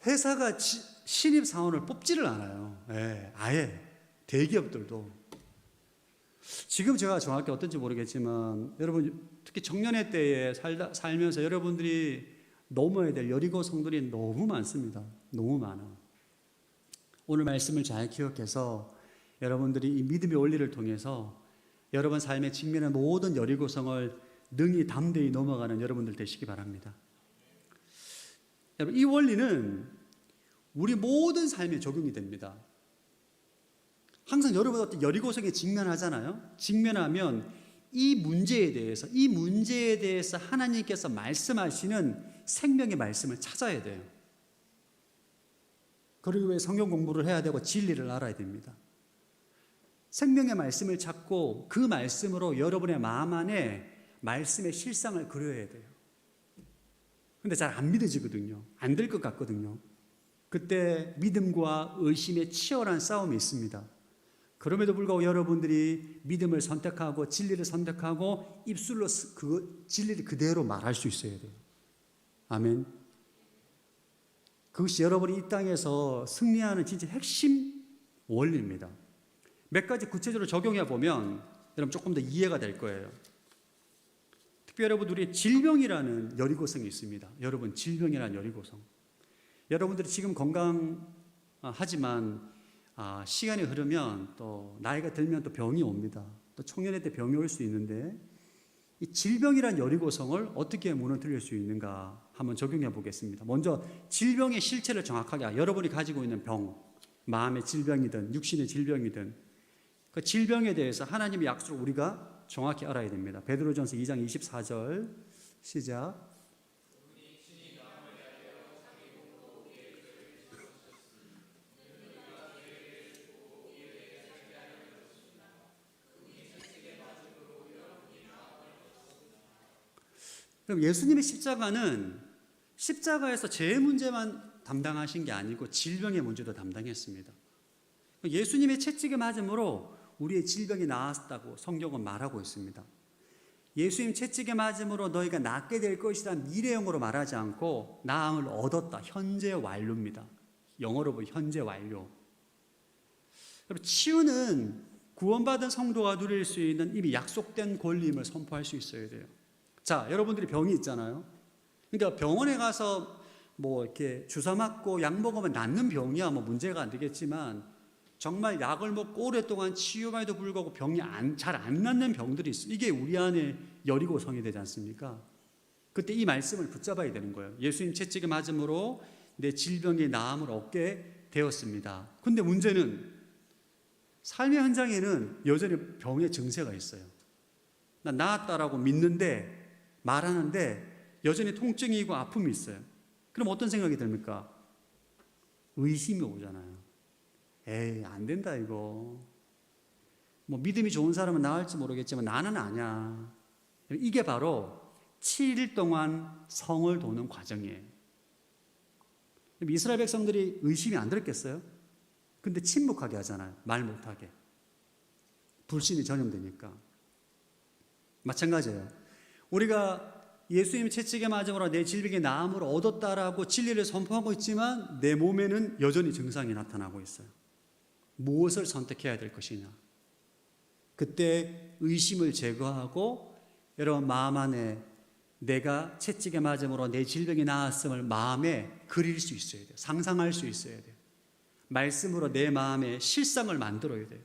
E: 회사가 신입 사원을 뽑지를 않아요. 예, 아예 대기업들도. 지금 제가 정확히 어떤지 모르겠지만 여러분 특히 청년의 때에 살면서 여러분들이 넘어야 될 여리고 성들이 너무 많습니다. 너무 많아. 오늘 말씀을 잘 기억해서 여러분들이 이 믿음의 원리를 통해서 여러분 삶에 직면한 모든 여리고성을 능히 담대히 넘어가는 여러분들 되시기 바랍니다. 여러분 이 원리는 우리 모든 삶에 적용이 됩니다. 항상 여러분 어떤 여리고성에 직면하잖아요. 직면하면 이 문제에 대해서 하나님께서 말씀하시는 생명의 말씀을 찾아야 돼요. 그리고 왜 성경 공부를 해야 되고 진리를 알아야 됩니다. 생명의 말씀을 찾고 그 말씀으로 여러분의 마음 안에 말씀의 실상을 그려야 돼요. 근데 잘 안 믿어지거든요. 안 될 것 같거든요. 그때 믿음과 의심의 치열한 싸움이 있습니다. 그럼에도 불구하고 여러분들이 믿음을 선택하고 진리를 선택하고 입술로 그 진리를 그대로 말할 수 있어야 돼요. 아멘. 그것이 여러분이 이 땅에서 승리하는 진짜 핵심 원리입니다. 몇 가지 구체적으로 적용해 보면 여러분 조금 더 이해가 될 거예요. 특별히 여러분들이 질병이라는 여리고성이 있습니다. 여러분 질병이라는 여리고성. 여러분들이 지금 건강하지만 시간이 흐르면 또 나이가 들면 또 병이 옵니다. 또 청년의 때 병이 올 수 있는데 이 질병이란 여리고성을 어떻게 무너뜨릴 수 있는가 한번 적용해 보겠습니다. 먼저 질병의 실체를 정확하게 여러분이 가지고 있는 병, 마음의 질병이든 육신의 질병이든 그 질병에 대해서 하나님의 약속을 우리가 정확히 알아야 됩니다. 베드로전서 2장 24절 시작. 그럼 예수님의 십자가는 십자가에서 죄의 문제만 담당하신 게 아니고 질병의 문제도 담당했습니다. 예수님의 채찍에 맞음으로 우리의 질병이 나았다고 성경은 말하고 있습니다. 예수님 채찍에 맞음으로 너희가 낫게 될 것이다 미래형으로 말하지 않고 나음을 얻었다. 현재 완료입니다. 영어로 보면 현재 완료. 여러분 치유는 구원받은 성도가 누릴 수 있는 이미 약속된 권리임을 선포할 수 있어야 돼요. 자, 여러분들이 병이 있잖아요. 그러니까 병원에 가서 뭐 이렇게 주사 맞고 약 먹으면 낫는 병이야 뭐 문제가 안 되겠지만 정말 약을 먹고 오랫동안 치유함에도 불구하고 병이 잘 안 낫는 병들이 있어요. 이게 우리 안에 여리고성이 되지 않습니까? 그때 이 말씀을 붙잡아야 되는 거예요. 예수님 채찍에 맞음으로 내 질병의 나음을 얻게 되었습니다. 근데 문제는 삶의 현장에는 여전히 병의 증세가 있어요. 난 나았다라고 믿는데 말하는데 여전히 통증이고 아픔이 있어요. 그럼 어떤 생각이 듭니까? 의심이 오잖아요. 에이, 안 된다 이거. 뭐 믿음이 좋은 사람은 나을지 모르겠지만 나는 아니야. 이게 바로 7일 동안 성을 도는 과정이에요. 이스라엘 백성들이 의심이 안 들었겠어요? 근데 침묵하게 하잖아요. 말 못하게. 불신이 전염되니까. 마찬가지예요. 우리가 예수님 채찍에 맞음으로 내 질병의 나음을 얻었다라고 진리를 선포하고 있지만 내 몸에는 여전히 증상이 나타나고 있어요. 무엇을 선택해야 될 것이냐. 그때 의심을 제거하고 여러분 마음 안에 내가 채찍에 맞음으로 내 질병이 나았음을 마음에 그릴 수 있어야 돼요. 상상할 수 있어야 돼요. 말씀으로 내 마음에 실상을 만들어야 돼요.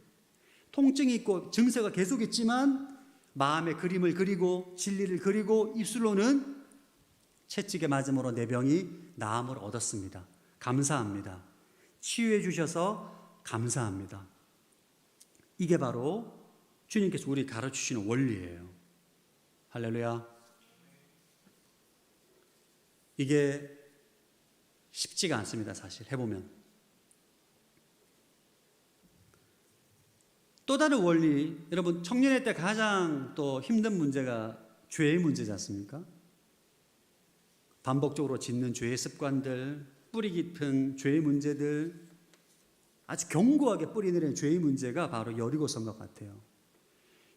E: 통증이 있고 증세가 계속 있지만 마음의 그림을 그리고 진리를 그리고 입술로는 채찍에 맞음으로 내 병이 나음을 얻었습니다. 감사합니다. 치유해 주셔서 감사합니다. 이게 바로 주님께서 우리 가르치시는 원리예요. 할렐루야. 이게 쉽지가 않습니다. 사실 해보면. 또 다른 원리, 여러분 청년의 때 가장 또 힘든 문제가 죄의 문제지 않습니까? 반복적으로 짓는 죄의 습관들, 뿌리 깊은 죄의 문제들, 아주 견고하게 뿌리내리는 죄의 문제가 바로 여리고성 것 같아요.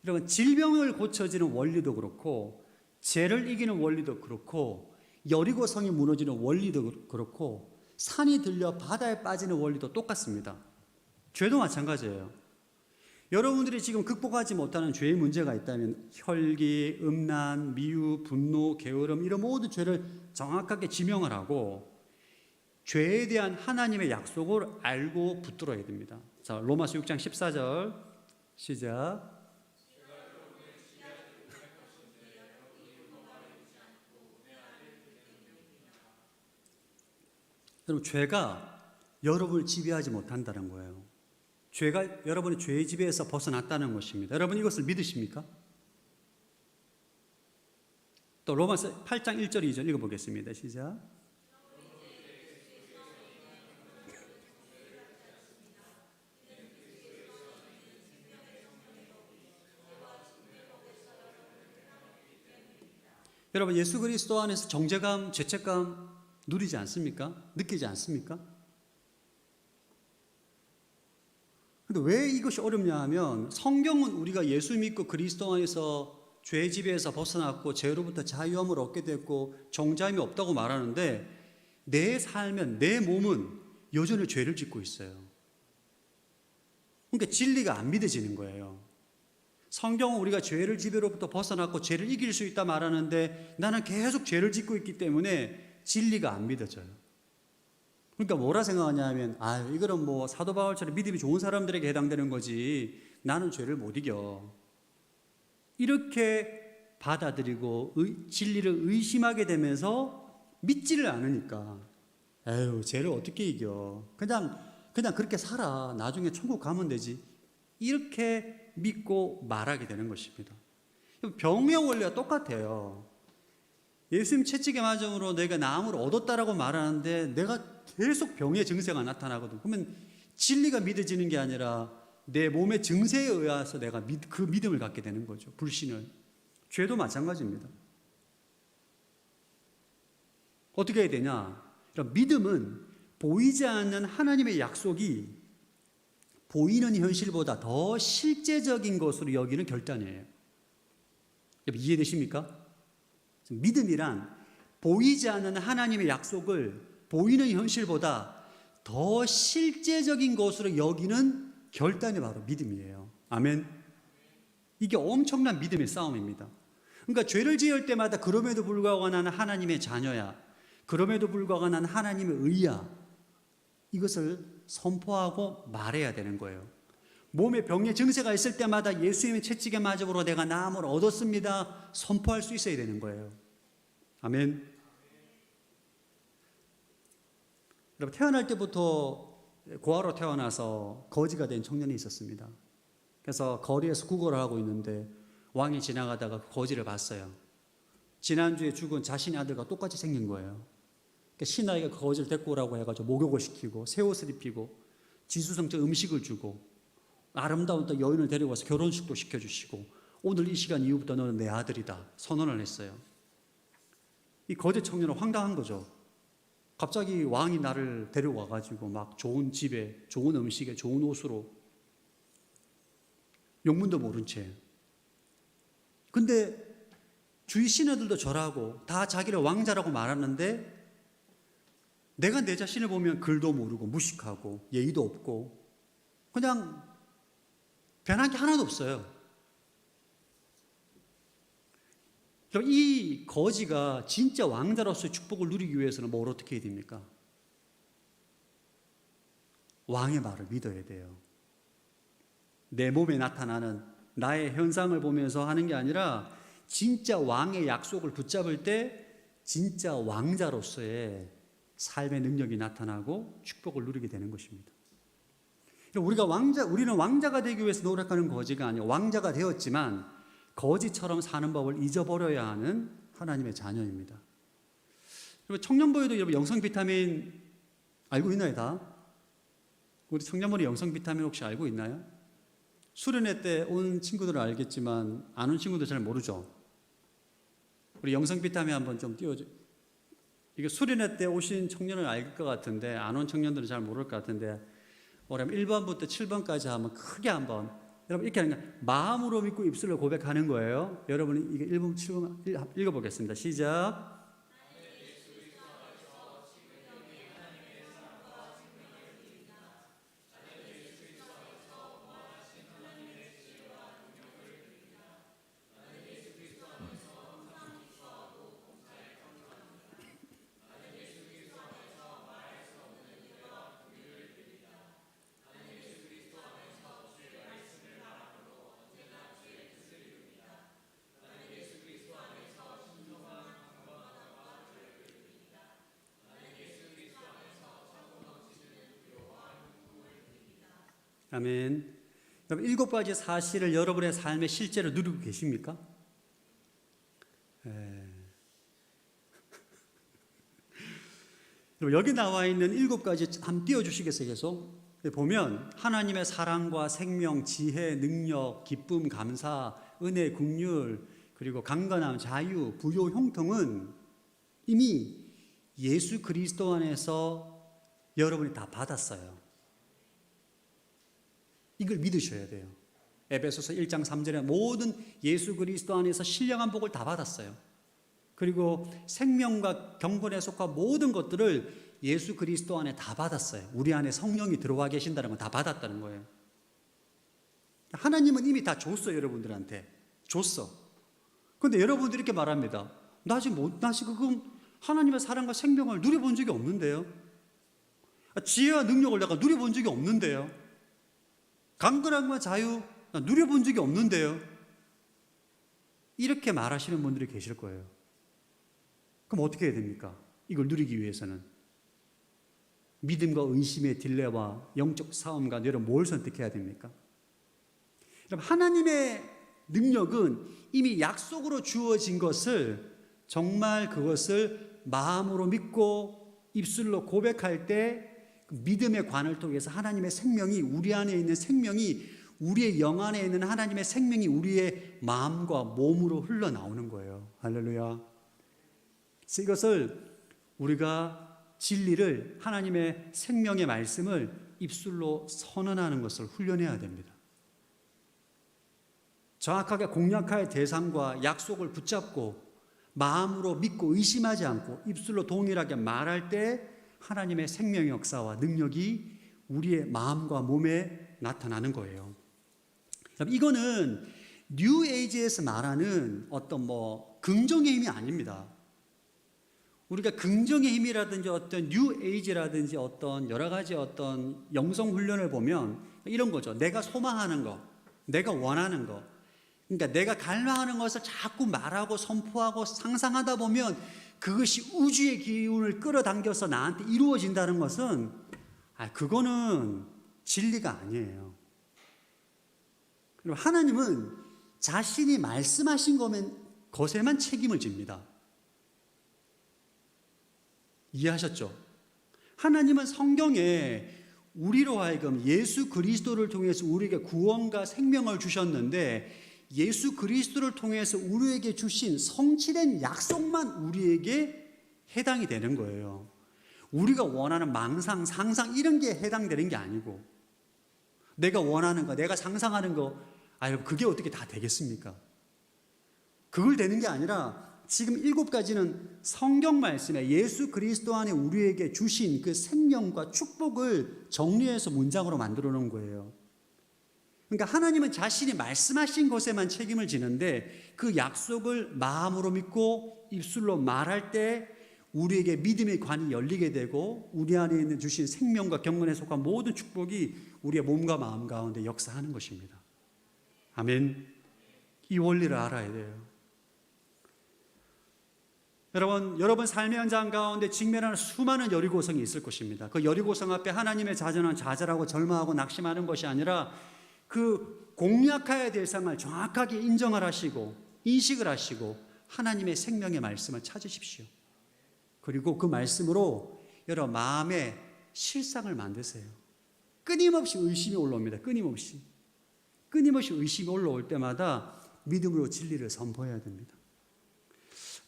E: 여러분 질병을 고쳐지는 원리도 그렇고 죄를 이기는 원리도 그렇고 여리고성이 무너지는 원리도 그렇고 산이 들려 바다에 빠지는 원리도 똑같습니다. 죄도 마찬가지예요. 여러분들이 지금 극복하지 못하는 죄의 문제가 있다면 혈기, 음란, 미움, 분노, 게으름 이런 모든 죄를 정확하게 지명을 하고 죄에 대한 하나님의 약속을 알고 붙들어야 됩니다. 자, 로마서 6장 14절 시작. 여러분, 죄가 여러분을 지배하지 못한다는 거예요. 죄가 여러분의 죄의 지배에서 벗어났다는 것입니다. 여러분 이것을 믿으십니까? 또 로마서 8장 1절 2절 읽어보겠습니다. 시작. 여러분 예수 그리스도 안에서 정죄감, 죄책감 누리지 않습니까? 느끼지 않습니까? 근데 왜 이것이 어렵냐 하면 성경은 우리가 예수 믿고 그리스도 안에서 죄의 지배에서 벗어났고 죄로부터 자유함을 얻게 됐고 정죄함이 없다고 말하는데 내 삶은, 내 몸은 여전히 죄를 짓고 있어요. 그러니까 진리가 안 믿어지는 거예요. 성경은 우리가 죄를 지배로부터 벗어났고 죄를 이길 수 있다 말하는데 나는 계속 죄를 짓고 있기 때문에 진리가 안 믿어져요. 그러니까 뭐라 생각하냐 하면 이거는 뭐 사도 바울처럼 믿음이 좋은 사람들에게 해당되는 거지 나는 죄를 못 이겨. 이렇게 받아들이고 진리를 의심하게 되면서 믿지를 않으니까 죄를 어떻게 이겨. 그냥 그렇게 살아. 나중에 천국 가면 되지. 이렇게 믿고 말하게 되는 것입니다. 병의 원리가 똑같아요. 예수님 채찍에 맞음으로 내가 나음을 얻었다라고 말하는데 내가 계속 병의 증세가 나타나거든. 그러면 진리가 믿어지는 게 아니라 내 몸의 증세에 의해서 내가 그 믿음을 갖게 되는 거죠. 불신을. 죄도 마찬가지입니다. 어떻게 해야 되냐? 믿음은 보이지 않는 하나님의 약속이 보이는 현실보다 더 실제적인 것으로 여기는 결단이에요. 이해되십니까? 믿음이란 보이지 않는 하나님의 약속을 보이는 현실보다 더 실제적인 것으로 여기는 결단이 바로 믿음이에요. 아멘. 이게 엄청난 믿음의 싸움입니다. 그러니까 죄를 지을 때마다 그럼에도 불구하고 나는 하나님의 자녀야. 그럼에도 불구하고 나는 하나님의 의야. 이것을 선포하고 말해야 되는 거예요. 몸에 병의 증세가 있을 때마다 예수님의 채찍에 맞음으로 내가 나음을 얻었습니다. 선포할 수 있어야 되는 거예요. 아멘. 여러분 태어날 때부터 고아로 태어나서 거지가 된 청년이 있었습니다. 그래서 거리에서 구걸을 하고 있는데 왕이 지나가다가 그 거지를 봤어요. 지난주에 죽은 자신의 아들과 똑같이 생긴 거예요. 그러니까 신하가 그 거지를 데리고 오라고 해가지고 목욕을 시키고 새 옷을 입히고 지수성찬 음식을 주고 아름다운 또 여인을 데리고 와서 결혼식도 시켜주시고 오늘 이 시간 이후부터 너는 내 아들이다 선언을 했어요. 이 거지 청년은 황당한 거죠. 갑자기 왕이 나를 데려와가지고 막 좋은 집에 좋은 음식에 좋은 옷으로 영문도 모른 채. 근데 주위 신하들도 절하고 다 자기를 왕자라고 말하는데 내가 내 자신을 보면 글도 모르고 무식하고 예의도 없고 그냥 변한 게 하나도 없어요. 그럼 이 거지가 진짜 왕자로서의 축복을 누리기 위해서는 뭘 어떻게 해야 됩니까? 왕의 말을 믿어야 돼요. 내 몸에 나타나는 나의 현상을 보면서 하는 게 아니라 진짜 왕의 약속을 붙잡을 때 진짜 왕자로서의 삶의 능력이 나타나고 축복을 누리게 되는 것입니다. 우리는 왕자가 되기 위해서 노력하는 거지가 아니고 왕자가 되었지만 거지처럼 사는 법을 잊어버려야 하는 하나님의 자녀입니다. 여러분 청년부에도 여러분 영성 비타민 알고 있나요 다? 우리 청년부의 영성 비타민 혹시 알고 있나요? 수련회 때 온 친구들은 알겠지만 안 온 친구들 잘 모르죠. 우리 영성 비타민 한번 좀 띄워줘. 이게 수련회 때 오신 청년은 알 것 같은데 안 온 청년들은 잘 모를 것 같은데 우리 1번부터 7번까지 한번 크게 한번 여러분 이렇게 하는 거예요. 마음으로 믿고 입술로 고백하는 거예요. 여러분이 이게 1번 7번 읽어보겠습니다. 시작. 아멘. 여러분, 7가지 사실을 여러분의 삶에 실제로 누리고 계십니까? 여기 나와 있는 7가지 한번 띄워주시겠어요? 계속 보면 하나님의 사랑과 생명, 지혜, 능력, 기쁨, 감사, 은혜, 긍휼, 그리고 강건함, 자유, 부요, 형통은 이미 예수 그리스도 안에서 여러분이 다 받았어요. 이걸 믿으셔야 돼요. 에베소서 1장 3절에 모든 예수 그리스도 안에서 신령한 복을 다 받았어요. 그리고 생명과 경건에 속한 모든 것들을 예수 그리스도 안에 다 받았어요. 우리 안에 성령이 들어와 계신다는 건 다 받았다는 거예요. 하나님은 이미 다 줬어요. 여러분들한테 줬어. 그런데 여러분들이 이렇게 말합니다. 나 지금 그럼 하나님의 사랑과 생명을 누려본 적이 없는데요. 지혜와 능력을 내가 누려본 적이 없는데요. 강건함과 자유 나 누려본 적이 없는데요. 이렇게 말하시는 분들이 계실 거예요. 그럼 어떻게 해야 됩니까? 이걸 누리기 위해서는 믿음과 의심의 딜레와 영적 싸움과 여러분 뭘 선택해야 됩니까? 여러분, 하나님의 능력은 이미 약속으로 주어진 것을 정말 그것을 마음으로 믿고 입술로 고백할 때 그 믿음의 관을 통해서 하나님의 생명이 우리 안에 있는 생명이 우리의 영 안에 있는 하나님의 생명이 우리의 마음과 몸으로 흘러나오는 거예요. 할렐루야. 그래서 이것을 우리가 진리를 하나님의 생명의 말씀을 입술로 선언하는 것을 훈련해야 됩니다. 정확하게 공약할 대상과 약속을 붙잡고 마음으로 믿고 의심하지 않고 입술로 동일하게 말할 때 하나님의 생명의 역사와 능력이 우리의 마음과 몸에 나타나는 거예요. 이거는 뉴 에이지에서 말하는 어떤 긍정의 힘이 아닙니다. 우리가 긍정의 힘이라든지 어떤 뉴 에이지라든지 어떤 여러 가지 어떤 영성 훈련을 보면 이런 거죠. 내가 소망하는 거, 내가 원하는 거. 그러니까 내가 갈망하는 것을 자꾸 말하고 선포하고 상상하다 보면 그것이 우주의 기운을 끌어당겨서 나한테 이루어진다는 것은 그거는 진리가 아니에요. 그리고 하나님은 자신이 말씀하신 것에만 책임을 집니다. 이해하셨죠? 하나님은 성경에 우리로 하여금 예수 그리스도를 통해서 우리에게 구원과 생명을 주셨는데 예수 그리스도를 통해서 우리에게 주신 성취된 약속만 우리에게 해당이 되는 거예요. 우리가 원하는 망상, 상상 이런 게 해당되는 게 아니고 내가 원하는 거, 내가 상상하는 거 그게 어떻게 다 되겠습니까? 그걸 되는 게 아니라 지금 7가지는 성경 말씀에 예수 그리스도 안에 우리에게 주신 그 생명과 축복을 정리해서 문장으로 만들어 놓은 거예요. 그러니까 하나님은 자신이 말씀하신 것에만 책임을 지는데 그 약속을 마음으로 믿고 입술로 말할 때 우리에게 믿음의 관이 열리게 되고 우리 안에 있는 주신 생명과 경건에 속한 모든 축복이 우리의 몸과 마음 가운데 역사하는 것입니다. 아멘. 이 원리를 알아야 돼요. 여러분 삶의 현장 가운데 직면하는 수많은 여리고성이 있을 것입니다. 그 여리고성 앞에 하나님의 자전은 좌절하고 절망하고 낙심하는 것이 아니라 그 공략해야 될 상을 정확하게 인정을 하시고 인식을 하시고 하나님의 생명의 말씀을 찾으십시오. 그리고 그 말씀으로 여러분 마음에 실상을 만드세요. 끊임없이 의심이 올라옵니다. 끊임없이 의심이 올라올 때마다 믿음으로 진리를 선포해야 됩니다.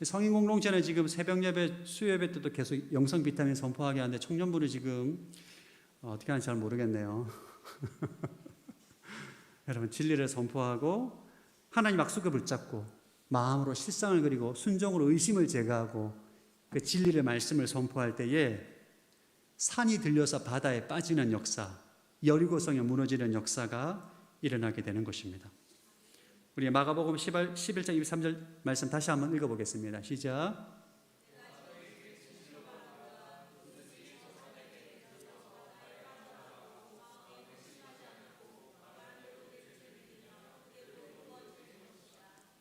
E: 성인 공동체는 지금 새벽 예배, 수요 예배 때도 계속 영성 비타민 선포하게 하는데 청년부는 지금 어떻게 하는지 잘 모르겠네요. 여러분 진리를 선포하고 하나님 약속을 붙잡고 마음으로 실상을 그리고 순종으로 의심을 제거하고 그 진리의 말씀을 선포할 때에 산이 들려서 바다에 빠지는 역사, 여리고성에 무너지는 역사가 일어나게 되는 것입니다. 우리 마가복음 11장 23절 말씀 다시 한번 읽어보겠습니다. 시작.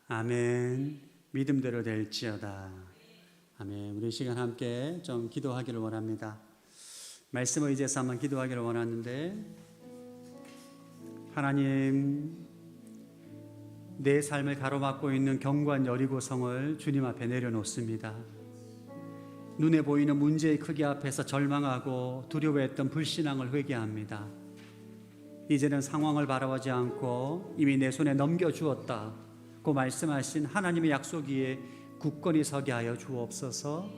E: 아멘. 믿음대로 될지어다. 아멘. 우리 시간 함께 좀 기도하기를 원합니다. 말씀을 의지해서 한번 기도하기를 원하는데 하나님, 내 삶을 가로막고 있는 견고한 여리고성을 주님 앞에 내려놓습니다. 눈에 보이는 문제의 크기 앞에서 절망하고 두려워했던 불신앙을 회개합니다. 이제는 상황을 바라보지 않고 이미 내 손에 넘겨주었다고 말씀하신 하나님의 약속 위에 굳건히 서게 하여 주옵소서.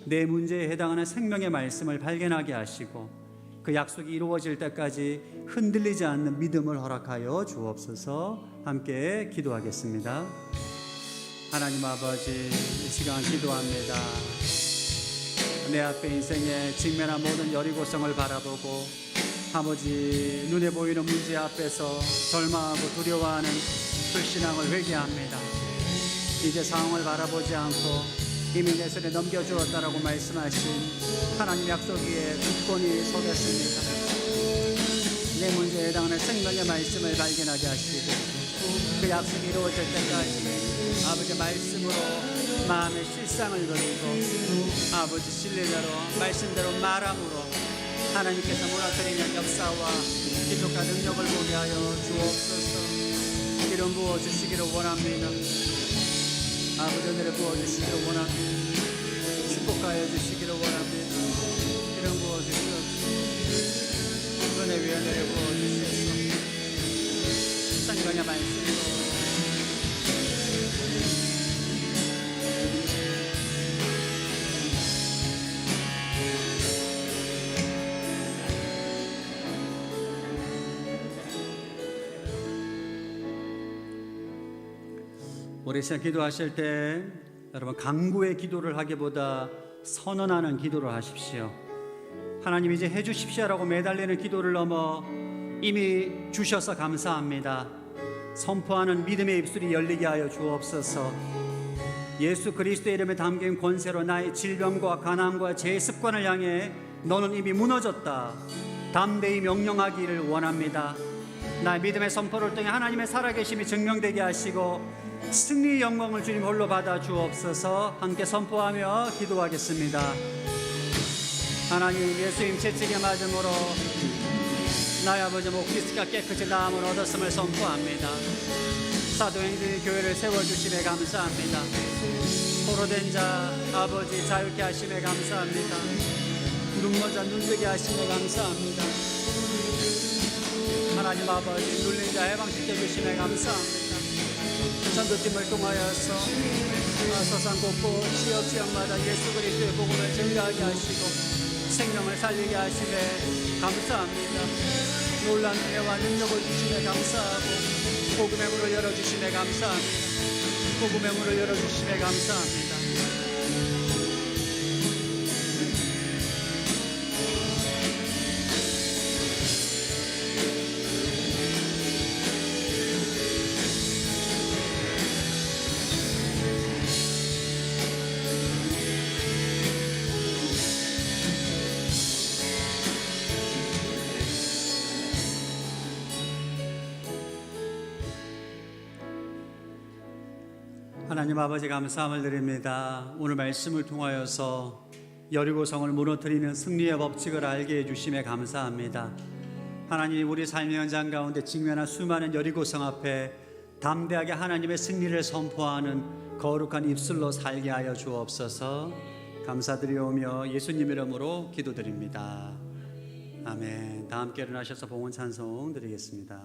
E: 내 문제에 해당하는 생명의 말씀을 발견하게 하시고 그 약속이 이루어질 때까지 흔들리지 않는 믿음을 허락하여 주옵소서. 함께 기도하겠습니다. 하나님 아버지, 이 시간 기도합니다. 내 앞에 인생에 직면한 모든 여리고성을 바라보고 아버지, 눈에 보이는 문제 앞에서 절망하고 두려워하는 불신앙을 회개합니다. 이제 상황을 바라보지 않고 이미 내 손에 넘겨주었다라고 말씀하신 하나님 약속 위에 굳건히 서겠습니다. 내 문제에 해당하는 생명의 말씀을 발견하게 하시고 그 약속이 이루어질 때까지 아버지 말씀으로 마음의 실상을 그리고 아버지 진리대로 말씀대로 말함으로 하나님께서 무너뜨리는 역사와 기적과 능력을 보게 하여 주옵소서. 기름 부어주시기를 원합니다. 아버지, 은혜를 부어주시기를 원합니다. 축복하여 주시기를 원합니다. 기름 부어주시옵소서. 은혜 위에 은혜를 부어주시옵소서. 생명의 말씀으로 우리 시간 기도하실 때 여러분 강구의 기도를 하기보다 선언하는 기도를 하십시오. 하나님 이제 해주십시오라고 매달리는 기도를 넘어 이미 주셔서 감사합니다. 선포하는 믿음의 입술이 열리게 하여 주옵소서. 예수 그리스도의 이름에 담긴 권세로 나의 질병과 가난과 죄의 습관을 향해 너는 이미 무너졌다. 담대히 명령하기를 원합니다. 나의 믿음의 선포를 통해 하나님의 살아계심이 증명되게 하시고 승리의 영광을 주님 홀로 받아 주옵소서. 함께 선포하며 기도하겠습니다. 하나님, 예수님 채찍에 맞음으로 나의 아버지 목기스가 깨끗이 나음을 얻었음을 선포합니다. 사도행전의 교회를 세워주심에 감사합니다. 포로된 자 아버지 자유케 하심에 감사합니다. 눈먼 자 눈뜨게 하심에 감사합니다. 하나님 아버지, 눌린 자 해방시켜 주심에 감사합니다. 전도팀을 통하여서 서산 곳곳 지역마다 예수 그리스도의 복음을 전가하게 하시고 생명을 살리게 하심에 감사합니다. 놀라운 은혜와 능력을 주심에 감사하고 복음의 문을 열어주심에 감사합니다. 복음의 문을 열어주심에 감사합니다. 하나님 아버지, 감사함을 드립니다. 오늘 말씀을 통하여서 여리고성을 무너뜨리는 승리의 법칙을 알게 해주심에 감사합니다. 하나님, 우리 삶의 현장 가운데 직면한 수많은 여리고성 앞에 담대하게 하나님의 승리를 선포하는 거룩한 입술로 살게 하여 주옵소서. 감사드리오며 예수님 이름으로 기도드립니다. 아멘. 다 함께 일어나셔서 봉헌 찬송 드리겠습니다.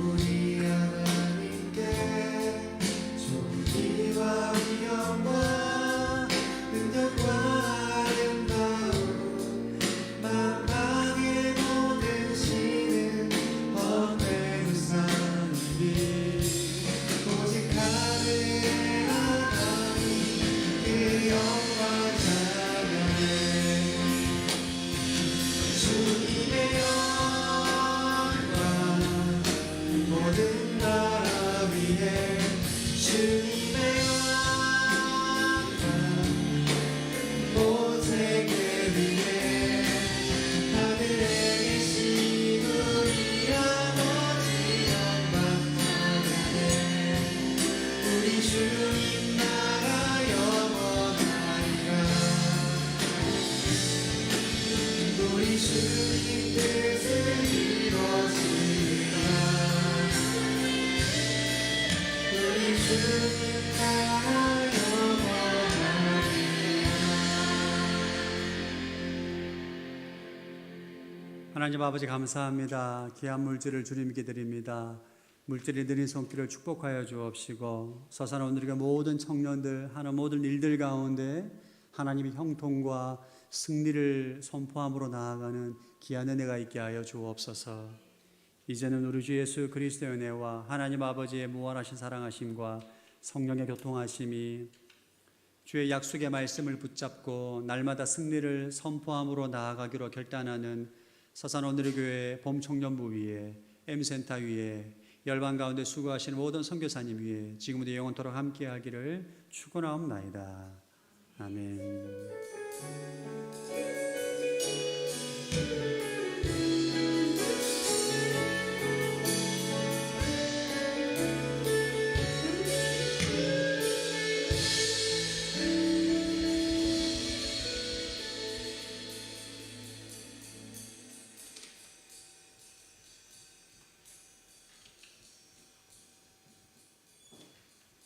A: 우리 하나님께
E: 하나님 아버지 감사합니다. 귀한 물질을 주님께 드립니다. 물질이 느린 손길을 축복하여 주옵시고 서산 오늘의 모든 청년들 하는 모든 일들 가운데 하나님의 형통과 승리를 선포함으로 나아가는 귀한 은혜가 있게 하여 주옵소서. 이제는 우리 주 예수 그리스도의 은혜와 하나님 아버지의 무한하신 사랑하심과 성령의 교통하심이 주의 약속의 말씀을 붙잡고 날마다 승리를 선포함으로 나아가기로 결단하는 서산 오늘의 교회 봄청년부 위에 M센터 위에 열방 가운데 수고하시는 모든 선교사님 위에 지금부터 영원토록 함께하기를 축원하옵나이다. 아멘.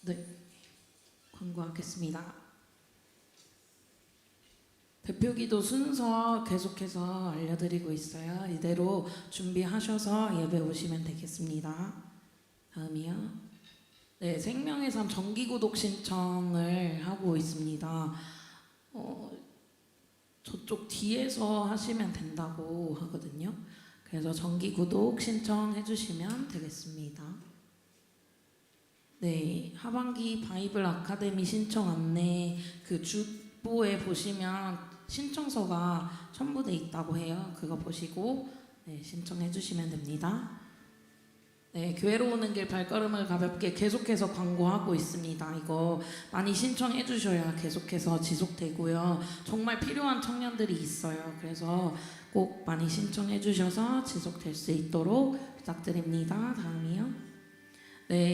D: 네, 광고하겠습니다. 대표기도 순서 계속해서 알려드리고 있어요. 이대로 준비하셔서 예배 오시면 되겠습니다. 다음이요. 네, 생명의 삶 정기구독 신청을 하고 있습니다. 저쪽 뒤에서 하시면 된다고 하거든요. 그래서 정기구독 신청해 주시면 되겠습니다. 네, 하반기 바이블 아카데미 신청 안내 그 주보에 보시면 신청서가 첨부돼 있다고 해요. 그거 보시고 네, 신청해 주시면 됩니다. 네, 교회로 오는 길 발걸음을 가볍게 계속해서 광고하고 있습니다. 이거 많이 신청해 주셔야 계속해서 지속되고요. 정말 필요한 청년들이 있어요. 그래서 꼭 많이 신청해 주셔서 지속될 수 있도록 부탁드립니다. 다음이요. 네.